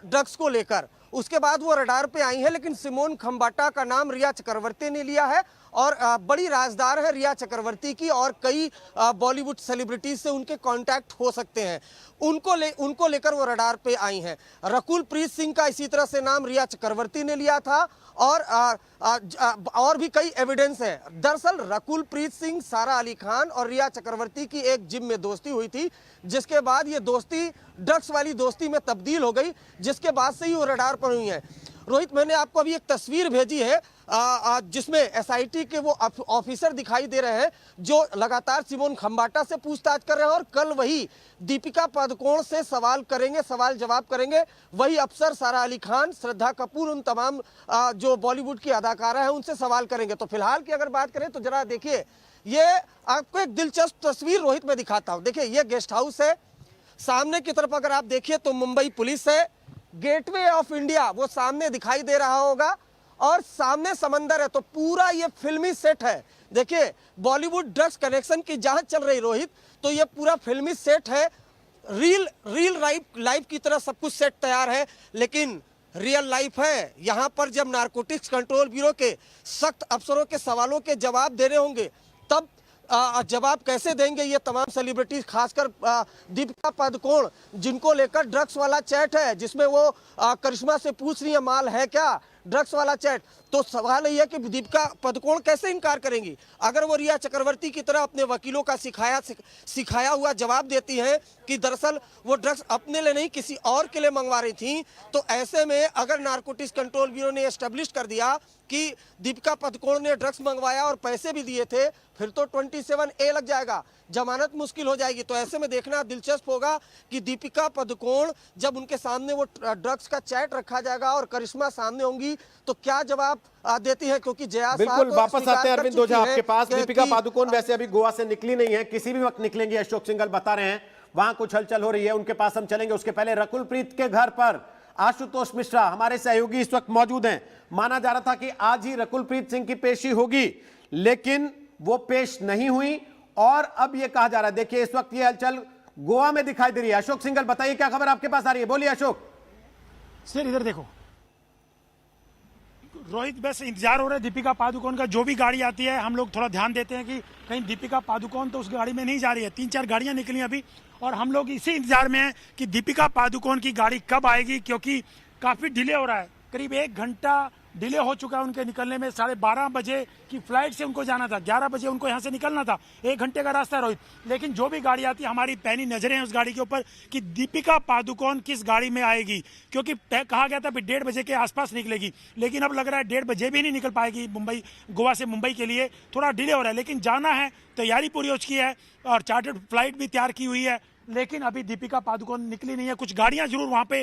S3: ड्रग्स को लेकर। उसके बाद वो रडार पे आई है, लेकिन सिमोन खंबाटा का नाम रिया चक्रवर्ती ने लिया है और बड़ी राजदार है रिया चक्रवर्ती की और कई बॉलीवुड सेलिब्रिटीज से उनके कांटेक्ट हो सकते हैं। उनको लेकर वो रडार पे आई हैं। रकुल प्रीत सिंह का इसी तरह से नाम रिया चक्रवर्ती ने लिया था और भी कई एविडेंस है। दरअसल रकुल प्रीत सिंह, सारा अली खान और रिया चक्रवर्ती की एक जिम में दोस्ती हुई थी, जिसके बाद ये दोस्ती ड्रग्स वाली दोस्ती में तब्दील हो गई, जिसके बाद से ही वो रडार पर हुई है। रोहित, मैंने आपको अभी एक तस्वीर भेजी है जिसमें एसआईटी के वो ऑफिसर दिखाई दे रहे हैं जो लगातार सिमोन खंबाटा से पूछताछ कर रहे हैं और कल वही दीपिका पादुकोण से सवाल जवाब करेंगे। वही अफसर सारा अली खान, श्रद्धा कपूर, उन तमाम जो बॉलीवुड की अदाकारा है उनसे सवाल करेंगे। तो फिलहाल की अगर बात करें तो जरा देखिए, ये आपको एक दिलचस्प तस्वीर रोहित में दिखाता हूँ। देखिए, ये गेस्ट हाउस है, सामने की तरफ अगर आप देखिए तो मुंबई पुलिस है, गेटवे ऑफ इंडिया वो सामने दिखाई दे रहा होगा और सामने समंदर है। तो पूरा ये फिल्मी सेट है। देखिए, बॉलीवुड ड्रग्स कनेक्शन की जांच चल रही रोहित, तो ये पूरा फिल्मी सेट है। रियल लाइफ की तरह सब कुछ सेट तैयार है, लेकिन रियल लाइफ है। यहाँ पर जब नारकोटिक्स कंट्रोल ब्यूरो के सख्त अफसरों के सवालों के जवाब देने होंगे तब जवाब कैसे देंगे ये तमाम सेलिब्रिटीज, खासकर दीपिका पादुकोण, जिनको लेकर ड्रग्स वाला चैट है जिसमें वो करिश्मा से पूछ रही है माल है क्या, ड्रग्स वाला चैट। तो सवाल ये है कि दीपिका पादुकोण कैसे इनकार करेंगी? अगर वो रिया चक्रवर्ती की तरह अपने वकीलों का सिखाया हुआ जवाब देती हैं कि दरअसल वो ड्रग्स अपने लिए नहीं किसी और के लिए मंगवा रही थी, तो ऐसे में अगर नारकोटिक्स कंट्रोल ब्यूरो ने एस्टेब्लिश कर दिया कि दीपिका पादुकोण ने ड्रग्स मंगवाया और पैसे भी दिए थे, फिर तो 27A लग जाएगा, जमानत मुश्किल हो जाएगी। तो ऐसे में देखना दिलचस्प होगा कि दीपिका पादुकोण जब उनके सामने वो ड्रग्स का चैट रखा जाएगा और करिश्मा सामने होंगी तो क्या जवाब देती है, क्योंकि जया
S1: बिल्कुल वापस आते हैं अरविंद ओझा आपके पास। दीपिका पादुकोण वैसे अभी गोवा से निकली नहीं है, किसी भी वक्त निकलेंगी, अशोक सिंघल बता रहे हैं, वहां कुछ हलचल हो रही है, उनके पास हम चलेंगे। उसके पहले रकुलप्रीत के घर पर आशुतोष मिश्रा हमारे सहयोगी इस वक्त मौजूद हैं। माना जा रहा था कि आज ही रकुलप्रीत सिंह की पेशी होगी, लेकिन वो पेश नहीं हुई और अब ये कहा जा रहा है, देखिए इस वक्त ये हलचल गोवा में दिखाई दे रही है। अशोक सिंघल बताइए क्या खबर आपके पास आ रही है, बोलिए अशोक।
S4: सर इधर देखो रोहित, बस इंतजार हो रहा है दीपिका पादुकोण का। जो भी गाड़ी आती है हम लोग थोड़ा ध्यान देते हैं कि कहीं दीपिका पादुकोण तो उस गाड़ी में नहीं जा रही है। 3-4 गाड़ियां निकली अभी और हम लोग इसी इंतजार में हैं कि दीपिका पादुकोण की गाड़ी कब आएगी, क्योंकि काफ़ी डिले हो रहा है। करीब 1 घंटा डिले हो चुका है उनके निकलने में। 12:30 बजे की फ्लाइट से उनको जाना था, 11 बजे उनको यहाँ से निकलना था, 1 घंटे का रास्ता है रोहित। लेकिन जो भी गाड़ी आती है हमारी पैनी नजरें हैं उस गाड़ी के ऊपर कि दीपिका पादुकोण किस गाड़ी में आएगी, क्योंकि कहा गया था 1:30 बजे के आसपास निकलेगी, लेकिन अब लग रहा है 1:30 बजे भी नहीं निकल पाएगी। गोवा से मुंबई के लिए थोड़ा डिले हो रहा है, लेकिन जाना है, तैयारी पूरी हो चुकी है और चार्टर्ड फ्लाइट भी तैयार की हुई है, लेकिन अभी दीपिका पादुकोण निकली नहीं है। कुछ गाड़ियां जरूर वहां पे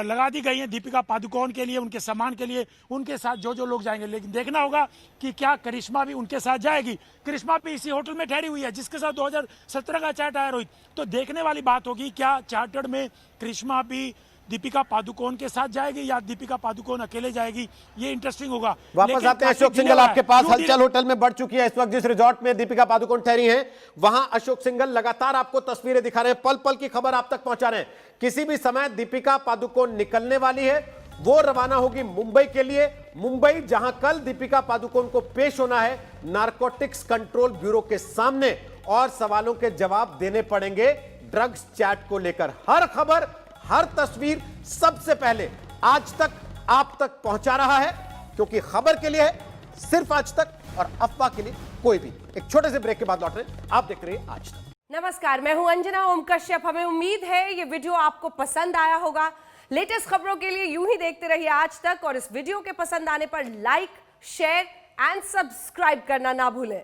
S4: लगा दी गई हैं दीपिका पादुकोण के लिए, उनके सामान के लिए, उनके साथ जो लोग जाएंगे। लेकिन देखना होगा कि क्या करिश्मा भी उनके साथ जाएगी। करिश्मा भी इसी होटल में ठहरी हुई है जिसके साथ 2017 का चैट आया रोहित। तो देखने वाली बात होगी क्या चार्टर्ड में करिश्मा भी दीपिका पादुकोण के साथ जाएगी या दीपिका पादुकोण अकेले जाएगी, ये इंटरेस्टिंग होगा।
S1: वापस आते हैं अशोक सिंघल आपके पास। हलचल होटल में बढ़ चुकी है इस वक्त, जिस रिजॉर्ट में दीपिका पादुकोण ठहरी हैं वहां अशोक सिंघल लगातार आपको तस्वीरें दिखा रहे हैं, पल पल की खबर आप तक पहुंचा रहे हैं। किसी भी समय दीपिका पादुकोण निकलने वाली है, वो रवाना होगी मुंबई के लिए। मुंबई जहां कल दीपिका पादुकोण को पेश होना है नारकोटिक्स कंट्रोल ब्यूरो के सामने और सवालों के जवाब देने पड़ेंगे ड्रग्स चैट को लेकर। हर खबर, हर तस्वीर सबसे पहले आज तक आप तक पहुंचा रहा है, क्योंकि खबर के लिए है सिर्फ आज तक और अफवाह के लिए कोई भी। एक छोटे से ब्रेक के बाद लौट रहे हैं, आप देख रहे हैं आज तक।
S8: नमस्कार, मैं हूं अंजना ओम कश्यप। हमें उम्मीद है ये वीडियो आपको पसंद आया होगा। लेटेस्ट खबरों के लिए यूं ही देखते रहिए आज तक और इस वीडियो के पसंद आने पर लाइक, शेयर एंड सब्सक्राइब करना ना भूलें।